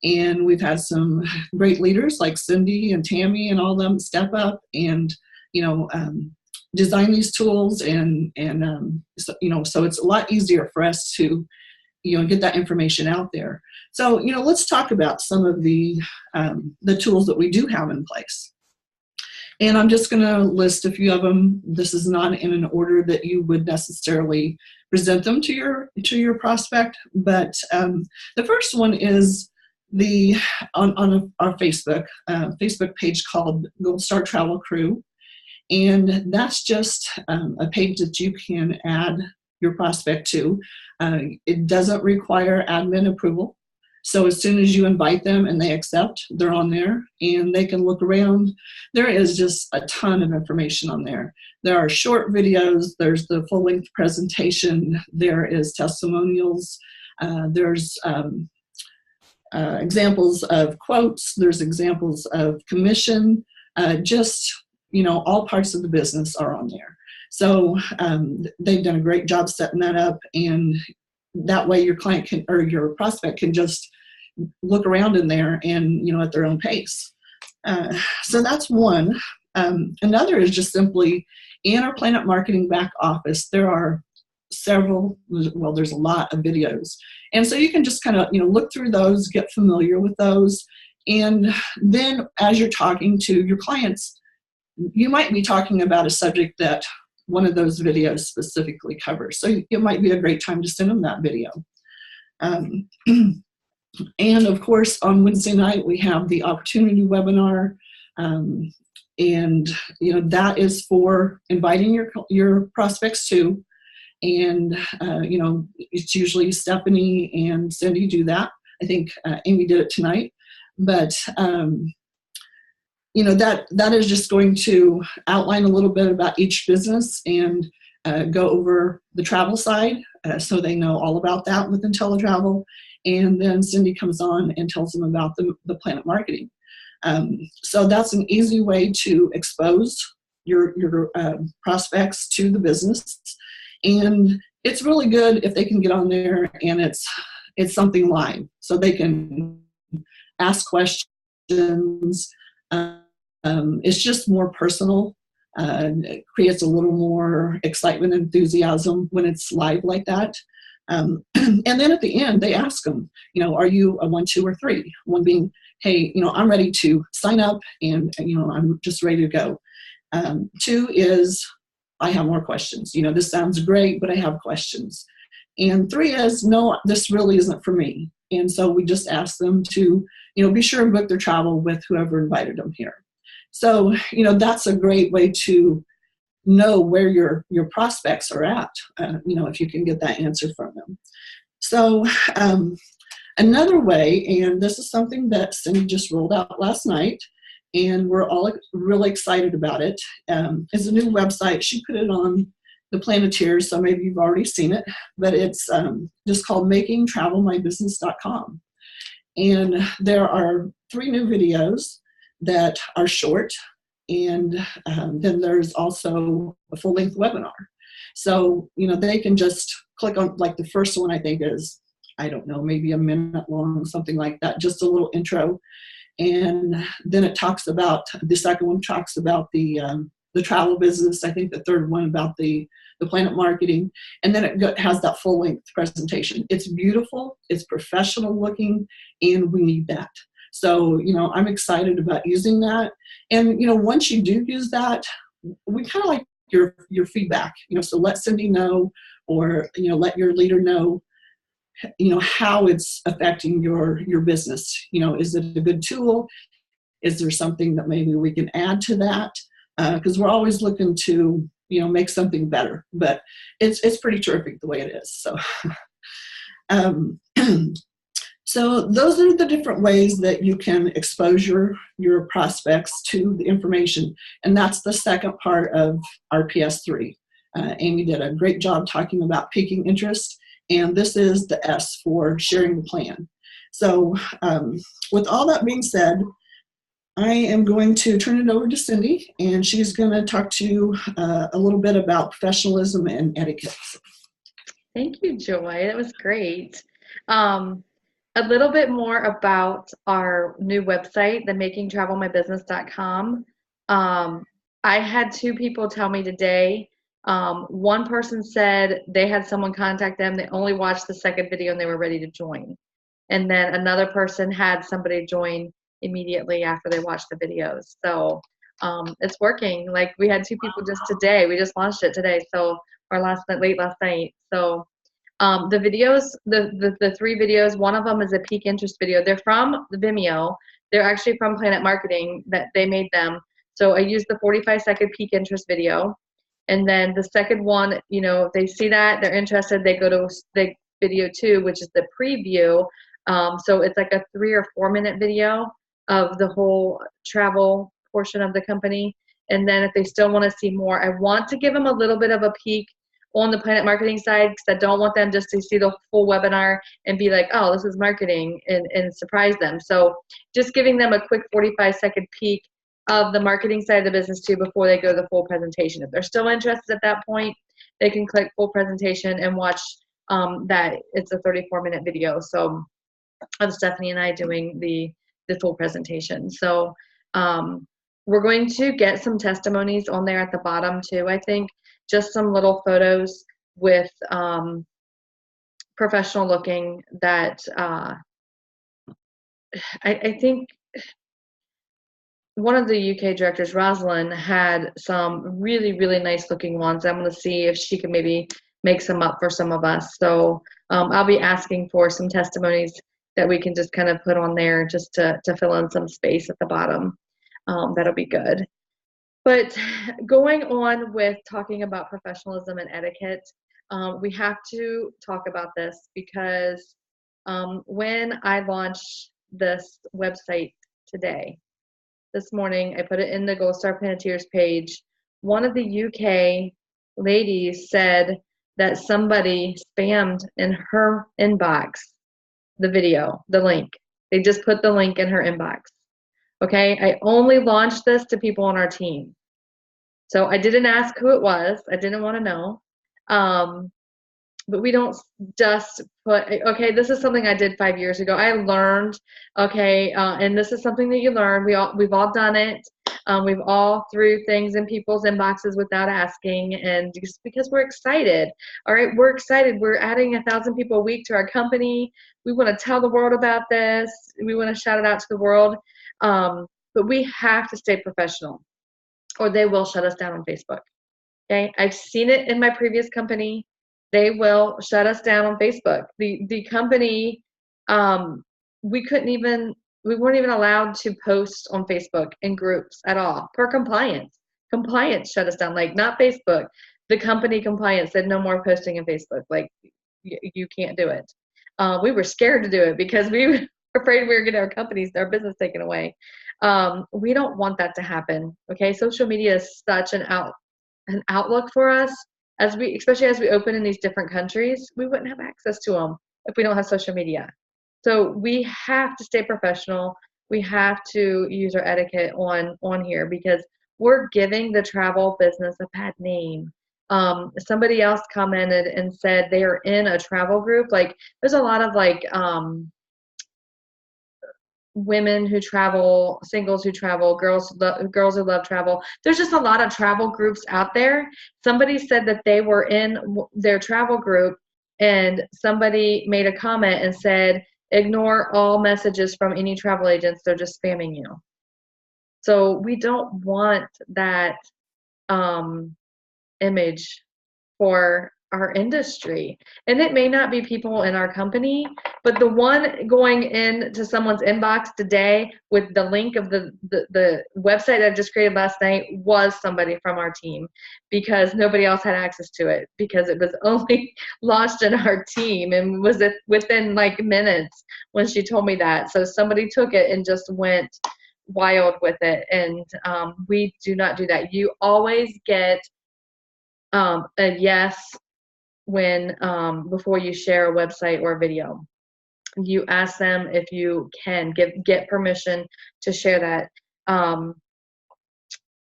And we've had some great leaders like Cindy and Tammy and all of them step up and, design these tools. So it's a lot easier for us to, get that information out there. So, let's talk about some of the tools that we do have in place. And I'm just going to list a few of them. This is not in an order that you would necessarily present them to your prospect, but the first one is on our Facebook page called Gold Star Travel Crew. And that's just a page that you can add your prospect to. It doesn't require admin approval. So as soon as you invite them and they accept, they're on there and they can look around. There is just a ton of information on there. There are short videos, there's the full-length presentation, there is testimonials, there's examples of quotes, there's examples of commission, all parts of the business are on there. So they've done a great job setting that up, and that way your client can, or your prospect can just look around in there and, at their own pace. So that's one. Another is just simply in our Planet Marketing back office, there are there's a lot of videos. And so you can just kind of, look through those, get familiar with those. And then as you're talking to your clients, you might be talking about a subject that one of those videos specifically covers. So it might be a great time to send them that video. And of course, on Wednesday night, we have the opportunity webinar. And, that is for inviting your prospects to. And, it's usually Stephanie and Cindy do that. I think Amy did it tonight. But, that is just going to outline a little bit about each business and go over the travel side, so they know all about that with IntelliTravel. And then Cindy comes on and tells them about the Planet Marketing. So that's an easy way to expose your prospects to the business. And it's really good if they can get on there and it's something live, so they can ask questions. It's just more personal. It creates a little more excitement and enthusiasm when it's live like that. And then at the end, they ask them, are you a 1, 2, or 3? 1 being, hey, I'm ready to sign up and, I'm just ready to go. 2 is, I have more questions. This sounds great, but I have questions. And 3 is, no, this really isn't for me. And so we just ask them to, be sure and book their travel with whoever invited them here. So, that's a great way to know where your prospects are at, if you can get that answer from them. So another way, and this is something that Cindy just rolled out last night, and we're all really excited about it, is a new website. She put it on the Planeteers, so maybe you've already seen it, but it's just called makingtravelmybusiness.com. And there are 3 new videos that are short, And then there's also a full-length webinar. So, they can just click on, like the first one I think is, I don't know, maybe a minute long, something like that, just a little intro. And then it talks about, the second one talks about the travel business. I think the third one about the Planet Marketing. And then it has that full-length presentation. It's beautiful, it's professional looking, and we need that. So, I'm excited about using that. And, once you do use that, we kind of like your feedback, so let Cindy know, or, let your leader know, how it's affecting your business. Is it a good tool? Is there something that maybe we can add to that? Because we're always looking to, make something better, but it's pretty terrific the way it is. So, so those are the different ways that you can expose your prospects to the information. And that's the second part of RPS3. Amy did a great job talking about piquing interest. And this is the S for sharing the plan. So with all that being said, I am going to turn it over to Cindy, and she's going to talk to you a little bit about professionalism and etiquette. Thank you, Joy. That was great. A little bit more about our new website, the makingtravelmybusiness.com. I had 2 people tell me today. One person said they had someone contact them. They only watched the second video and they were ready to join. And then another person had somebody join immediately after they watched the videos. So it's working. Like, we had 2 people just today. We just launched it today. So, or late last night. So the videos, the 3 videos, one of them is a peak interest video. They're from Vimeo. They're actually from Planet Marketing, that they made them. So I used the 45-second peak interest video. And then the second one, if they see that, they're interested, they go to the video 2, which is the preview. So it's like a 3 or 4 minute video of the whole travel portion of the company. And then if they still want to see more, I want to give them a little bit of a peek on the Planet Marketing side, because I don't want them just to see the full webinar and be like, oh, this is marketing, and surprise them. So just giving them a quick 45-second peek of the marketing side of the business too before they go to the full presentation. If they're still interested at that point, they can click full presentation and watch that. It's a 34-minute video. So of Stephanie and I doing the full presentation. So we're going to get some testimonies on there at the bottom too, I think. Just some little photos with professional looking that I think one of the UK directors, Rosalind, had some really, really nice looking ones. I'm going to see if she can maybe make some up for some of us. So I'll be asking for some testimonies that we can just kind of put on there just to fill in some space at the bottom. That'll be good. But going on with talking about professionalism and etiquette, we have to talk about this because when I launched this website today, this morning, I put it in the Gold Star Paneteers page. One of the UK ladies said that somebody spammed in her inbox the video, the link. They just put the link in her inbox. Okay, I only launched this to people on our team. So I didn't ask who it was. I didn't want to know. But we don't just put, okay, this is something I did 5 years ago. I learned, okay, and this is something that you learn. We've all done it. We've all threw things in people's inboxes without asking, and just because we're excited. All right, we're excited. We're adding 1,000 people a week to our company. We want to tell the world about this. We want to shout it out to the world. But we have to stay professional, or they will shut us down on Facebook. Okay, I've seen it in my previous company. They will shut us down on Facebook. The company, we weren't even allowed to post on Facebook in groups at all per compliance. Compliance shut us down, like not Facebook. The company compliance said no more posting in Facebook. Like you can't do it. We were scared to do it because we were afraid we were getting our business taken away. We don't want that to happen. Okay, social media is such an outlook for us. Especially as we open in these different countries, we wouldn't have access to them if we don't have social media. So we have to stay professional. We have to use our etiquette on here, because we're giving the travel business a bad name. Somebody else commented and said they are in a travel group. Like, there's a lot of like women who travel, singles who travel, girls who love travel. There's just a lot of travel groups out there. Somebody said that they were in their travel group, and somebody made a comment and said, ignore all messages from any travel agents. They're just spamming you. So we don't want that image for our industry. And it may not be people in our company, but the one going into someone's inbox today with the link of the website I just created last night was somebody from our team, because nobody else had access to it, because it was only launched in our team and was within like minutes when she told me that. So somebody took it and just went wild with it. And we do not do that. You always get a yes when before you share a website or a video. You ask them if you can get permission to share that.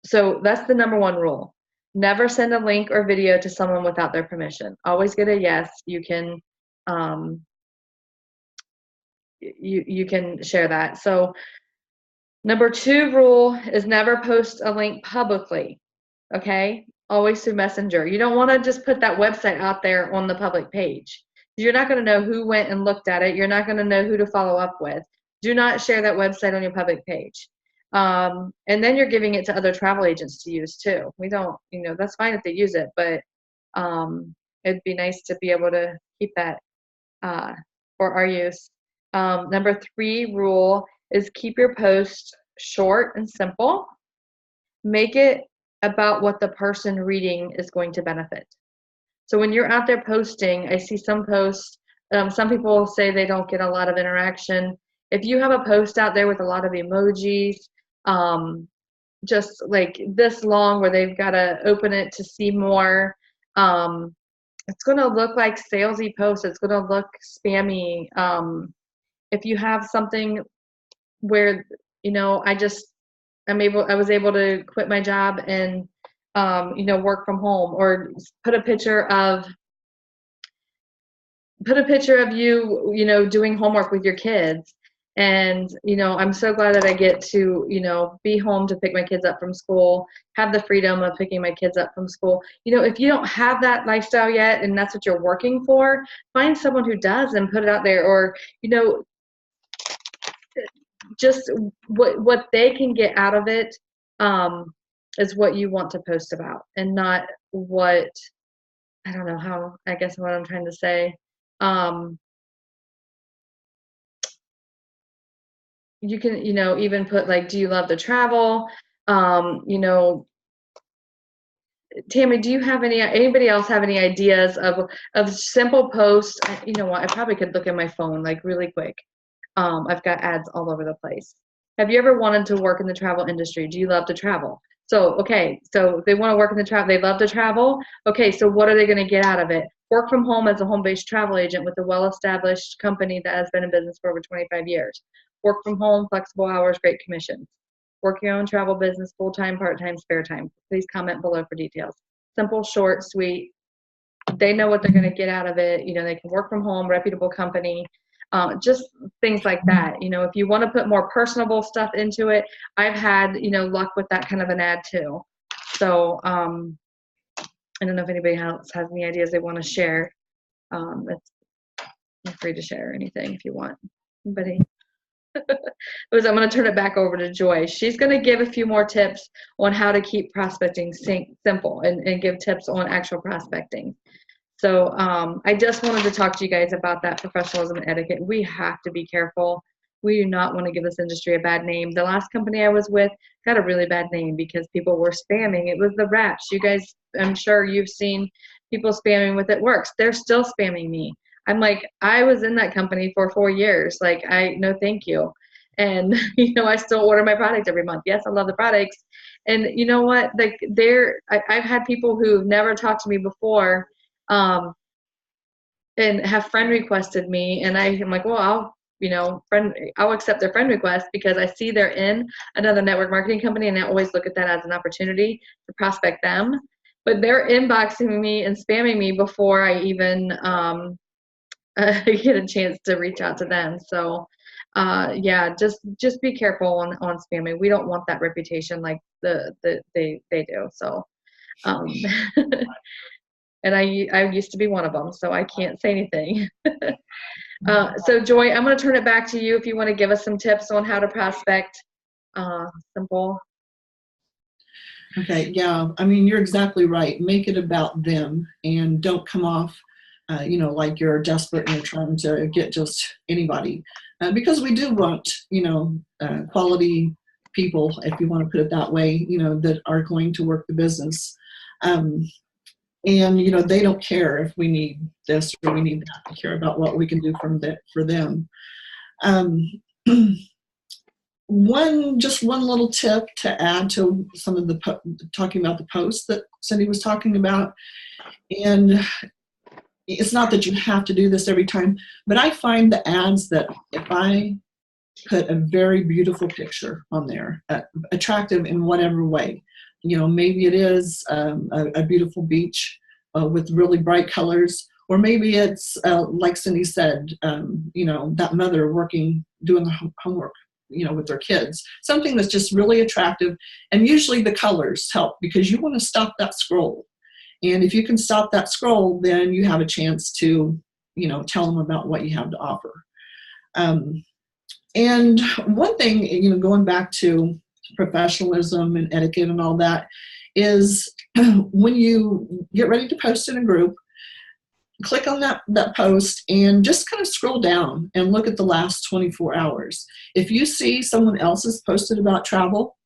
So that's the number one rule. Never send a link or video to someone without their permission. Always get a yes. You can you can share that. So number 2 rule is never post a link publicly. Okay? Always through Messenger. You don't want to just put that website out there on the public page. You're not going to know who went and looked at it. You're not going to know who to follow up with. Do not share that website on your public page. And then you're giving it to other travel agents to use too. We don't, that's fine if they use it, but it'd be nice to be able to keep that for our use. Number 3 rule is keep your post short and simple. Make it about what the person reading is going to benefit. So when you're out there posting, I see some posts, some people say they don't get a lot of interaction. If you have a post out there with a lot of emojis, just like this long where they've got to open it to see more, it's going to look like salesy posts. It's going to look spammy. If you have something where, I was able to quit my job and, work from home, or put a picture of you, doing homework with your kids. And, I'm so glad that I get to, be home to pick my kids up from school, have the freedom of picking my kids up from school. If you don't have that lifestyle yet and that's what you're working for, find someone who does and put it out there. Or, just what they can get out of it is what you want to post about, and not what, I don't know how, I guess what I'm trying to say. You can, even put like, do you love to travel? Tammy, do you have anybody else have any ideas of simple posts? You know what, I probably could look at my phone like really quick. I've got ads all over the place. Have you ever wanted to work in the travel industry? Do you love to travel? So, okay, so they want to work in the travel, they love to travel. Okay, so what are they going to get out of it? Work from home as a home-based travel agent with a well-established company that has been in business for over 25 years. Work from home, flexible hours, great commissions. Work your own travel business, full-time, part-time, spare time. Please comment below for details. Simple, short, sweet. They know what they're going to get out of it. They can work from home, reputable company. Just things like that. If you want to put more personable stuff into it, I've had, luck with that kind of an ad too. So, I don't know if anybody else has any ideas they want to share. Feel free to share anything if you want. Anybody? I'm going to turn it back over to Joy. She's going to give a few more tips on how to keep prospecting simple and give tips on actual prospecting. So I just wanted to talk to you guys about that professionalism and etiquette. We have to be careful. We do not want to give this industry a bad name. The last company I was with got a really bad name because people were spamming. It was the Wraps. You guys, I'm sure you've seen people spamming with It Works. They're still spamming me. I'm like, I was in that company for 4 years. Like, no, thank you. And, I still order my product every month. Yes, I love the products. And you know what? Like, I've had people who've never talked to me before and have friend requested me, and I'm like, well, I'll accept their friend request because I see they're in another network marketing company, and I always look at that as an opportunity to prospect them. But they're inboxing me and spamming me before I even get a chance to reach out to them. So yeah, just be careful on spamming. We don't want that reputation like they do. So and I used to be one of them, so I can't say anything. So Joy, I'm going to turn it back to you if you want to give us some tips on how to prospect. Simple. Okay, yeah, I mean, you're exactly right. Make it about them and don't come off, like you're desperate and you're trying to get just anybody. Because we do want, quality people, if you want to put it that way, that are going to work the business. And, they don't care if we need this or we need that. They care about what we can do for them. One little tip to add to some of the talking about the posts that Cindy was talking about. And it's not that you have to do this every time, but I find the ads that if I put a very beautiful picture on there, attractive in whatever way, maybe it is a beautiful beach with really bright colors, or maybe it's like Cindy said, that mother doing the homework, with their kids, something that's just really attractive. And usually the colors help because you want to stop that scroll. And if you can stop that scroll, then you have a chance to, tell them about what you have to offer. And one thing, going back to professionalism and etiquette and all that, is when you get ready to post in a group, click on that post and just kind of scroll down and look at the last 24 hours. If you see someone else has posted about travel,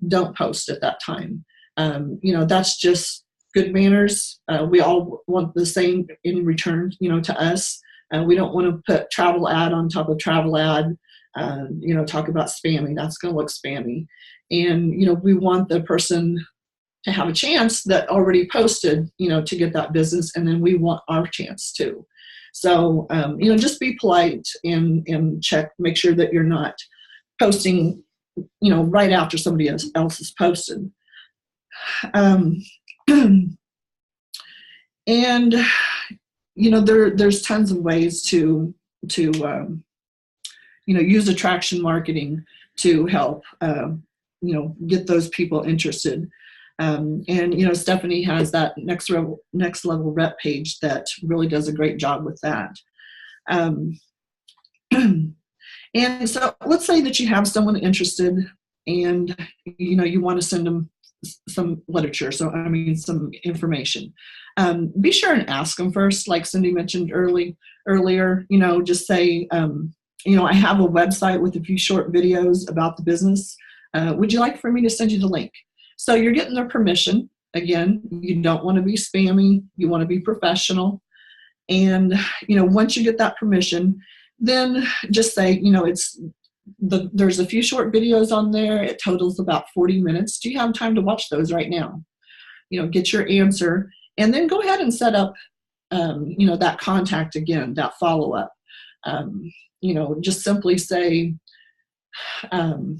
don't post at that time. That's just good manners. We all want the same in return, to us. We don't want to put travel ad on top of travel ad, talk about spamming. That's going to look spammy. And, we want the person to have a chance that already posted, to get that business. And then we want our chance too. So, just be polite and check, make sure that you're not posting, right after somebody else has posted. And, there's tons of ways to use attraction marketing to help, get those people interested. And Stephanie has that next level rep page that really does a great job with that. And so let's say that you have someone interested and you want to send them some literature, some information. Be sure and ask them first, like Cindy mentioned earlier, just say, I have a website with a few short videos about the business. Would you like for me to send you the link? So you're getting their permission. Again, you don't want to be spammy. You want to be professional. And, once you get that permission, then just say, there's a few short videos on there. It totals about 40 minutes. Do you have time to watch those right now? Get your answer and then go ahead and set up, that contact again, that follow-up. Just simply say, can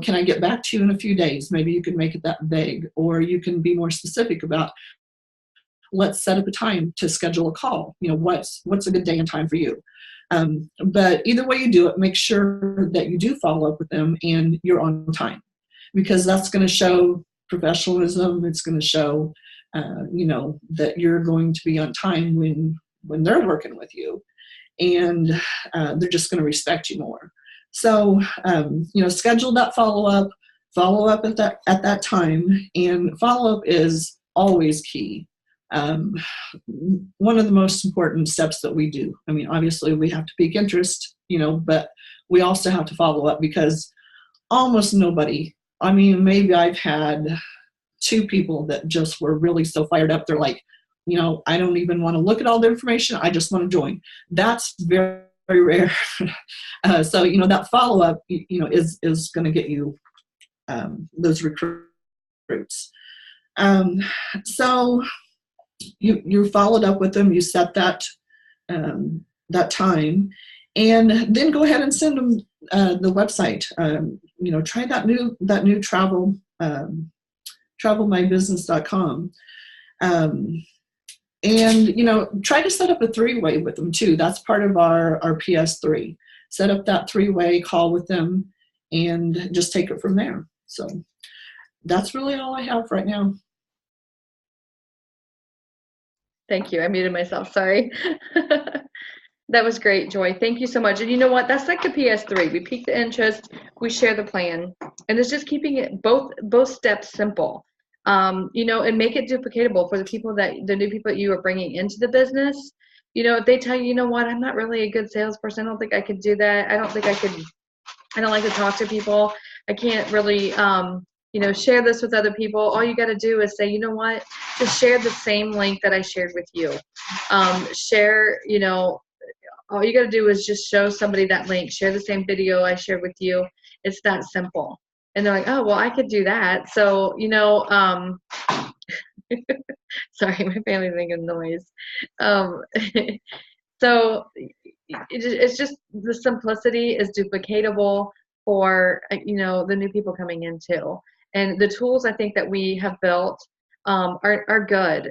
I get back to you in a few days? Maybe you can make it that vague, or you can be more specific about, let's set up a time to schedule a call. What's a good day and time for you? But either way you do it, make sure that you do follow up with them and you're on time, because that's going to show professionalism. It's going to show, that you're going to be on time when they're working with you, and they're just going to respect you more. So, schedule that follow up at that time, and follow up is always key. One of the most important steps that we do. I mean, obviously we have to pique interest, but we also have to follow up, because almost nobody, maybe I've had 2 people that just were really so fired up. They're like, I don't even want to look at all the information. I just want to join. That's very, very rare. So, that follow up, is going to get you those recruits. So you followed up with them, you set that time, And then go ahead and send them the website. Try that new travel, travelmybusiness.com. And try to set up a 3-way with them too. That's part of our PS3. Set up that 3-way call with them and just take it from there. So that's really all I have right now. Thank you. I muted myself. Sorry. That was great, Joy. Thank you so much. And you know what? That's like the PS3. We pique the interest, we share the plan, and it's just keeping it both steps simple. And make it duplicatable for the new people that you are bringing into the business. If they tell you, you know what, I'm not really a good salesperson. I don't think I could do that. I don't like to talk to people. I can't really, share this with other people. All you got to do is say, you know what, just share the same link that I shared with you. All you got to do is just show somebody that link, share the same video I shared with you. It's that simple. And they're like, oh, well, I could do that. So, sorry, my family's making noise. So it's just the simplicity is duplicatable for, the new people coming in too. And the tools I think that we have built are good.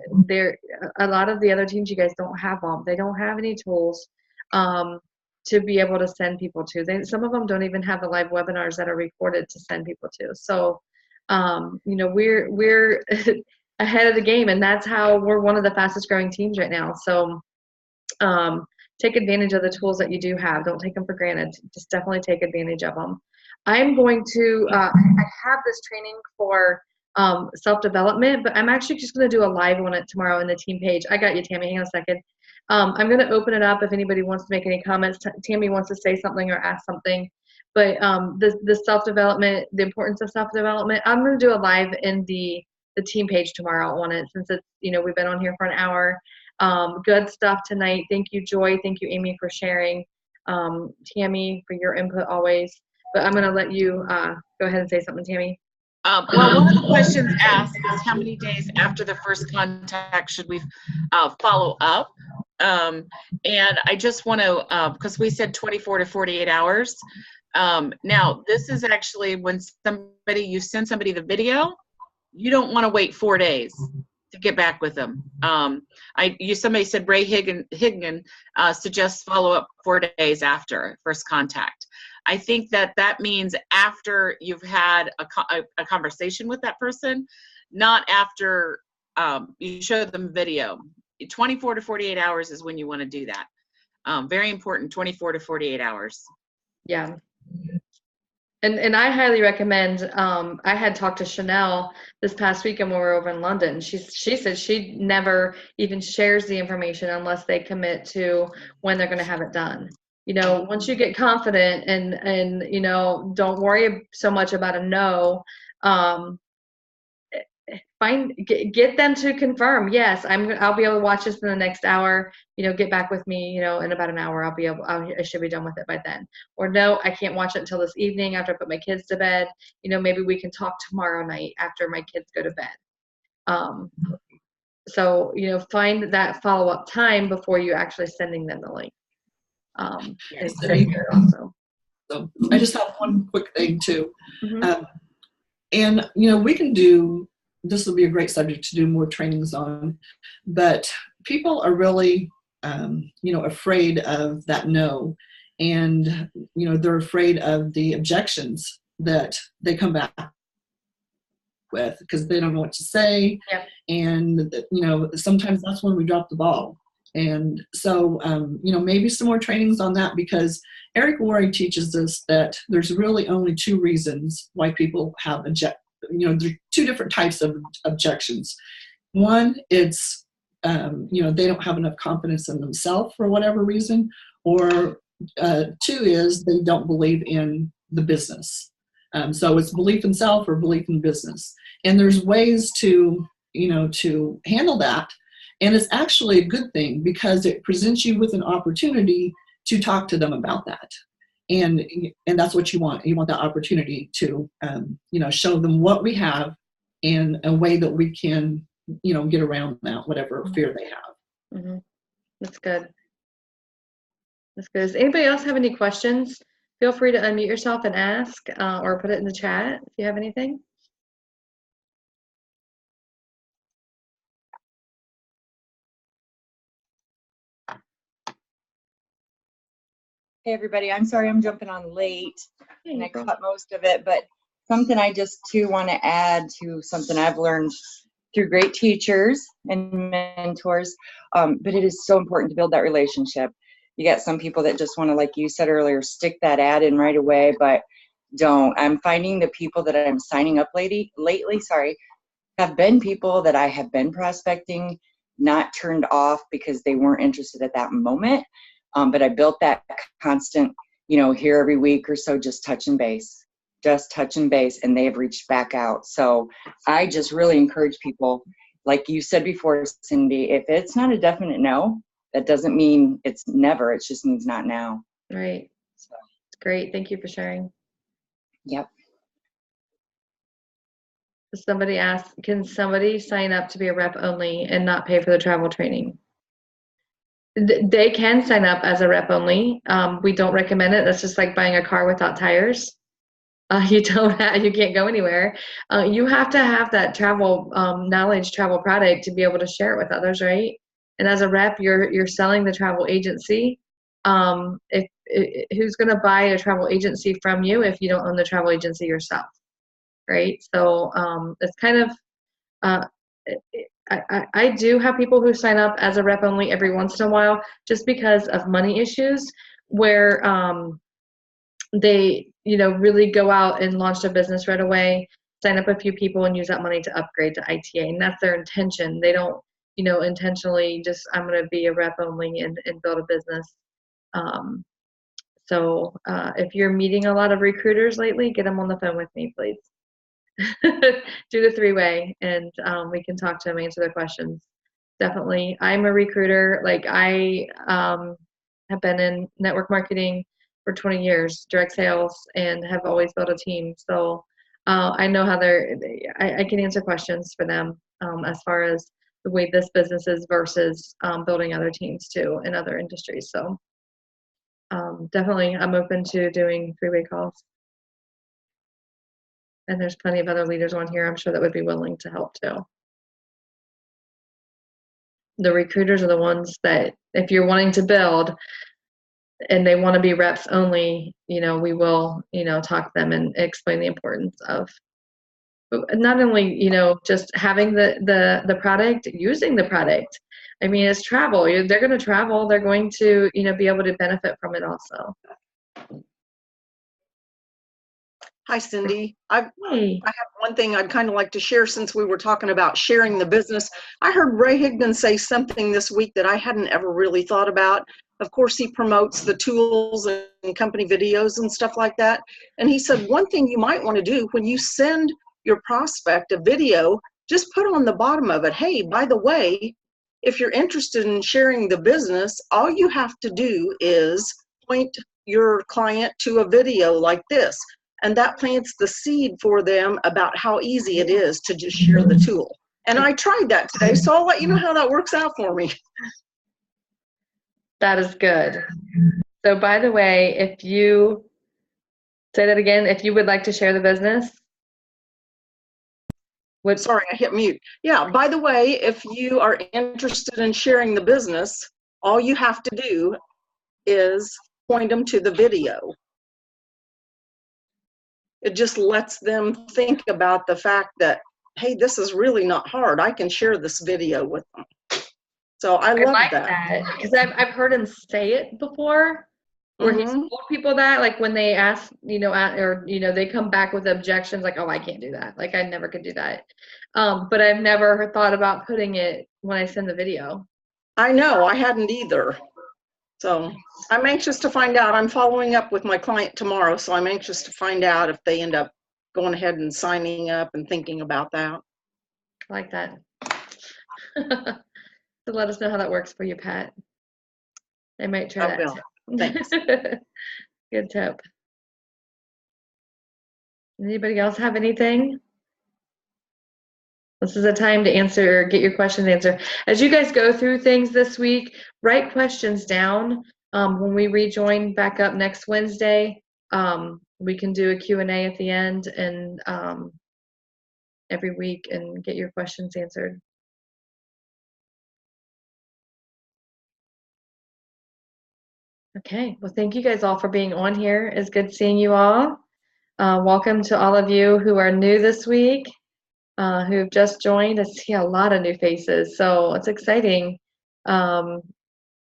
A lot of the other teams, you guys don't have them. They don't have any tools to be able to send people to. Some of them don't even have the live webinars that are recorded to send people to. So, we're ahead of the game, and that's how we're one of the fastest growing teams right now. So, take advantage of the tools that you do have. Don't take them for granted. Just definitely take advantage of them. I'm going to, I have this training for self-development, but I'm actually just going to do a live on it tomorrow in the team page. I got you, Tammy. Hang on a second. I'm going to open it up if anybody wants to make any comments. Tammy wants to say something or ask something. But the self-development, the importance of self-development, I'm going to do a live in the team page tomorrow on it, since it's, we've been on here for an hour. Good stuff tonight. Thank you, Joy. Thank you, Amy, for sharing. Tammy, for your input always. But I'm going to let you go ahead and say something, Tammy. Well, one of the questions asked is how many days after the first contact should we follow up? And I just want to, because we said 24 to 48 hours. Now, this is actually when you send somebody the video, you don't want to wait 4 days to get back with them. Somebody said Ray Higgin suggests follow up 4 days after first contact. I think that means after you've had a conversation with that person, not after you show them video. 24 to 48 hours is when you want to do that. Very important, 24 to 48 hours. Yeah. And I highly recommend, I had talked to Chanel this past weekend when we were over in London. She said she never even shares the information unless they commit to when they're going to have it done. Once you get confident and don't worry so much about a no, get them to confirm, yes, I'll be able to watch this in the next hour, get back with me, in about an hour, I should be done with it by then. Or no, I can't watch it until this evening after I put my kids to bed. Maybe we can talk tomorrow night after my kids go to bed. So, find that follow-up time before you actually sending them the link. Yes, Also. So I just have one quick thing too. Mm-hmm. And we can do, this will be a great subject to do more trainings on, but people are really, afraid of that no. And, they're afraid of the objections that they come back with because they don't know what to say. Yeah. And, sometimes that's when we drop the ball. And so, maybe some more trainings on that, because Eric Worre teaches us that there's really only 2 reasons why people have there are 2 different types of objections. One, it's, they don't have enough confidence in themselves for whatever reason, or 2 is they don't believe in the business. So it's belief in self or belief in business. And there's ways to handle that. And it's actually a good thing because it presents you with an opportunity to talk to them about that. And that's what you want. You want that opportunity to, show them what we have in a way that we can, get around that, whatever fear they have. Mm-hmm. That's good. That's good. Does anybody else have any questions? Feel free to unmute yourself and ask, or put it in the chat if you have anything. Hey everybody, I'm sorry I'm jumping on late and I April. cut most of it, but something I just too want to add to something I've learned through great teachers and mentors, but it is so important to build that relationship. You got some people that just want to, like you said earlier, stick that ad in right away, but don't. I'm finding the people that I'm signing up lately, have been people that I have been prospecting, not turned off because they weren't interested at that moment. But I built that constant, here every week or so, just touching base, and they have reached back out. So I just really encourage people, like you said before, Cindy, if it's not a definite no, that doesn't mean it's never, it just means not now. Right. So, Great. Thank you for sharing. yep. Somebody asked, can somebody sign up to be a rep only and not pay for the travel training? They can sign up as a rep only. We don't recommend it. That's just like buying a car without tires. You can't go anywhere. You have to have that travel knowledge, travel product to be able to share it with others, right? And as a rep, you're selling the travel agency. Who's going to buy a travel agency from you if you don't own the travel agency yourself, right? So it's kind of. I do have people who sign up as a rep only every once in a while just because of money issues where they, really go out and launch a business right away, sign up a few people and use that money to upgrade to ITA. And that's their intention. They don't, intentionally just, I'm going to be a rep only and build a business. So if you're meeting a lot of recruiters lately, get them on the phone with me, please. Do the three-way and we can talk to them, answer their questions. Definitely. I'm a recruiter. Like I have been in network marketing for 20 years, direct sales, and have always built a team. So I know how I can answer questions for them as far as the way this business is versus building other teams too in other industries. So definitely I'm open to doing three-way calls. And there's plenty of other leaders on here, I'm sure, that would be willing to help too. The recruiters are the ones that, if you're wanting to build and they want to be reps only, we will, talk to them and explain the importance of not only, just having the product, using the product. I mean, it's travel. They're going to travel. They're going to, be able to benefit from it also. Hi, Cindy. I Hey. have one thing I'd kind of like to share since we were talking about sharing the business. I heard Ray Higdon say something this week that I hadn't ever really thought about. Of course, he promotes the tools and company videos and stuff like that. And he said, one thing you might want to do when you send your prospect a video, just put on the bottom of it, hey, by the way, if you're interested in sharing the business, all you have to do is point your client to a video like this. And that plants the seed for them about how easy it is to just share the tool. And I tried that today, so I'll let you know how that works out for me. That is good. So by the way, if you say that again, if you would like to share the business. Sorry, I hit mute. Yeah, by the way, if you are interested in sharing the business, all you have to do is point them to the video. It just lets them think about the fact that, hey, this is really not hard. I can share this video with them. So I love like that. Because I've heard him say it before, where he's told people that, like when they ask, they come back with objections, like, oh, I can't do that. Like I never could do that. But I've never thought about putting it when I send the video. I know, I hadn't either. So I'm anxious to find out. I'm following up with my client tomorrow, so I'm anxious to find out if they end up going ahead and signing up and thinking about that. I like that. So let us know how that works for you, Pat. I might try that. I will. Thanks. Good tip. Anybody else have anything? This is a time to get your questions answered. As you guys go through things this week, write questions down When we rejoin back up next Wednesday, we can do a Q&A at the end and every week and get your questions answered. Okay, well, thank you guys all for being on here. It's good seeing you all. Welcome to all of you who are new this week, who have just joined. I see a lot of new faces, so it's exciting.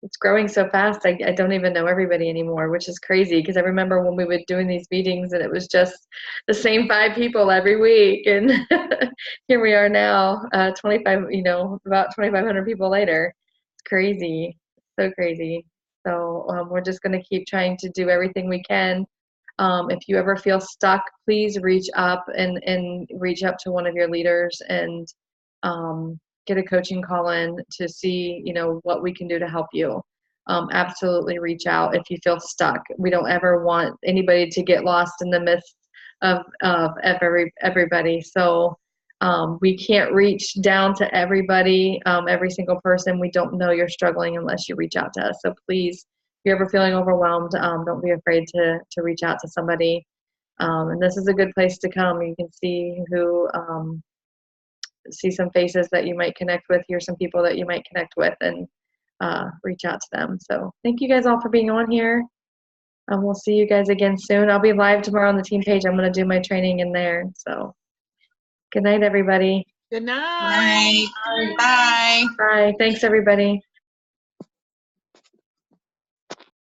It's growing so fast, I don't even know everybody anymore, which is crazy because I remember when we were doing these meetings and it was just the same 5 people every week, and here we are now, 25, about 2,500 people later. It's crazy, so crazy. So we're just going to keep trying to do everything we can. If you ever feel stuck, please reach up and reach up to one of your leaders and get a coaching call in to see, what we can do to help you. Absolutely reach out if you feel stuck. We don't ever want anybody to get lost in the midst of everybody. So we can't reach down to everybody, every single person. We don't know you're struggling unless you reach out to us. So please, if you're ever feeling overwhelmed, don't be afraid to reach out to somebody. And this is a good place to come. You can see see some faces that you might connect with, hear some people that you might connect with, and reach out to them. So thank you guys all for being on here. We'll see you guys again soon. I'll be live tomorrow on the team page. I'm going to do my training in there. So good night, everybody. Good night. Bye. Bye. Thanks, everybody.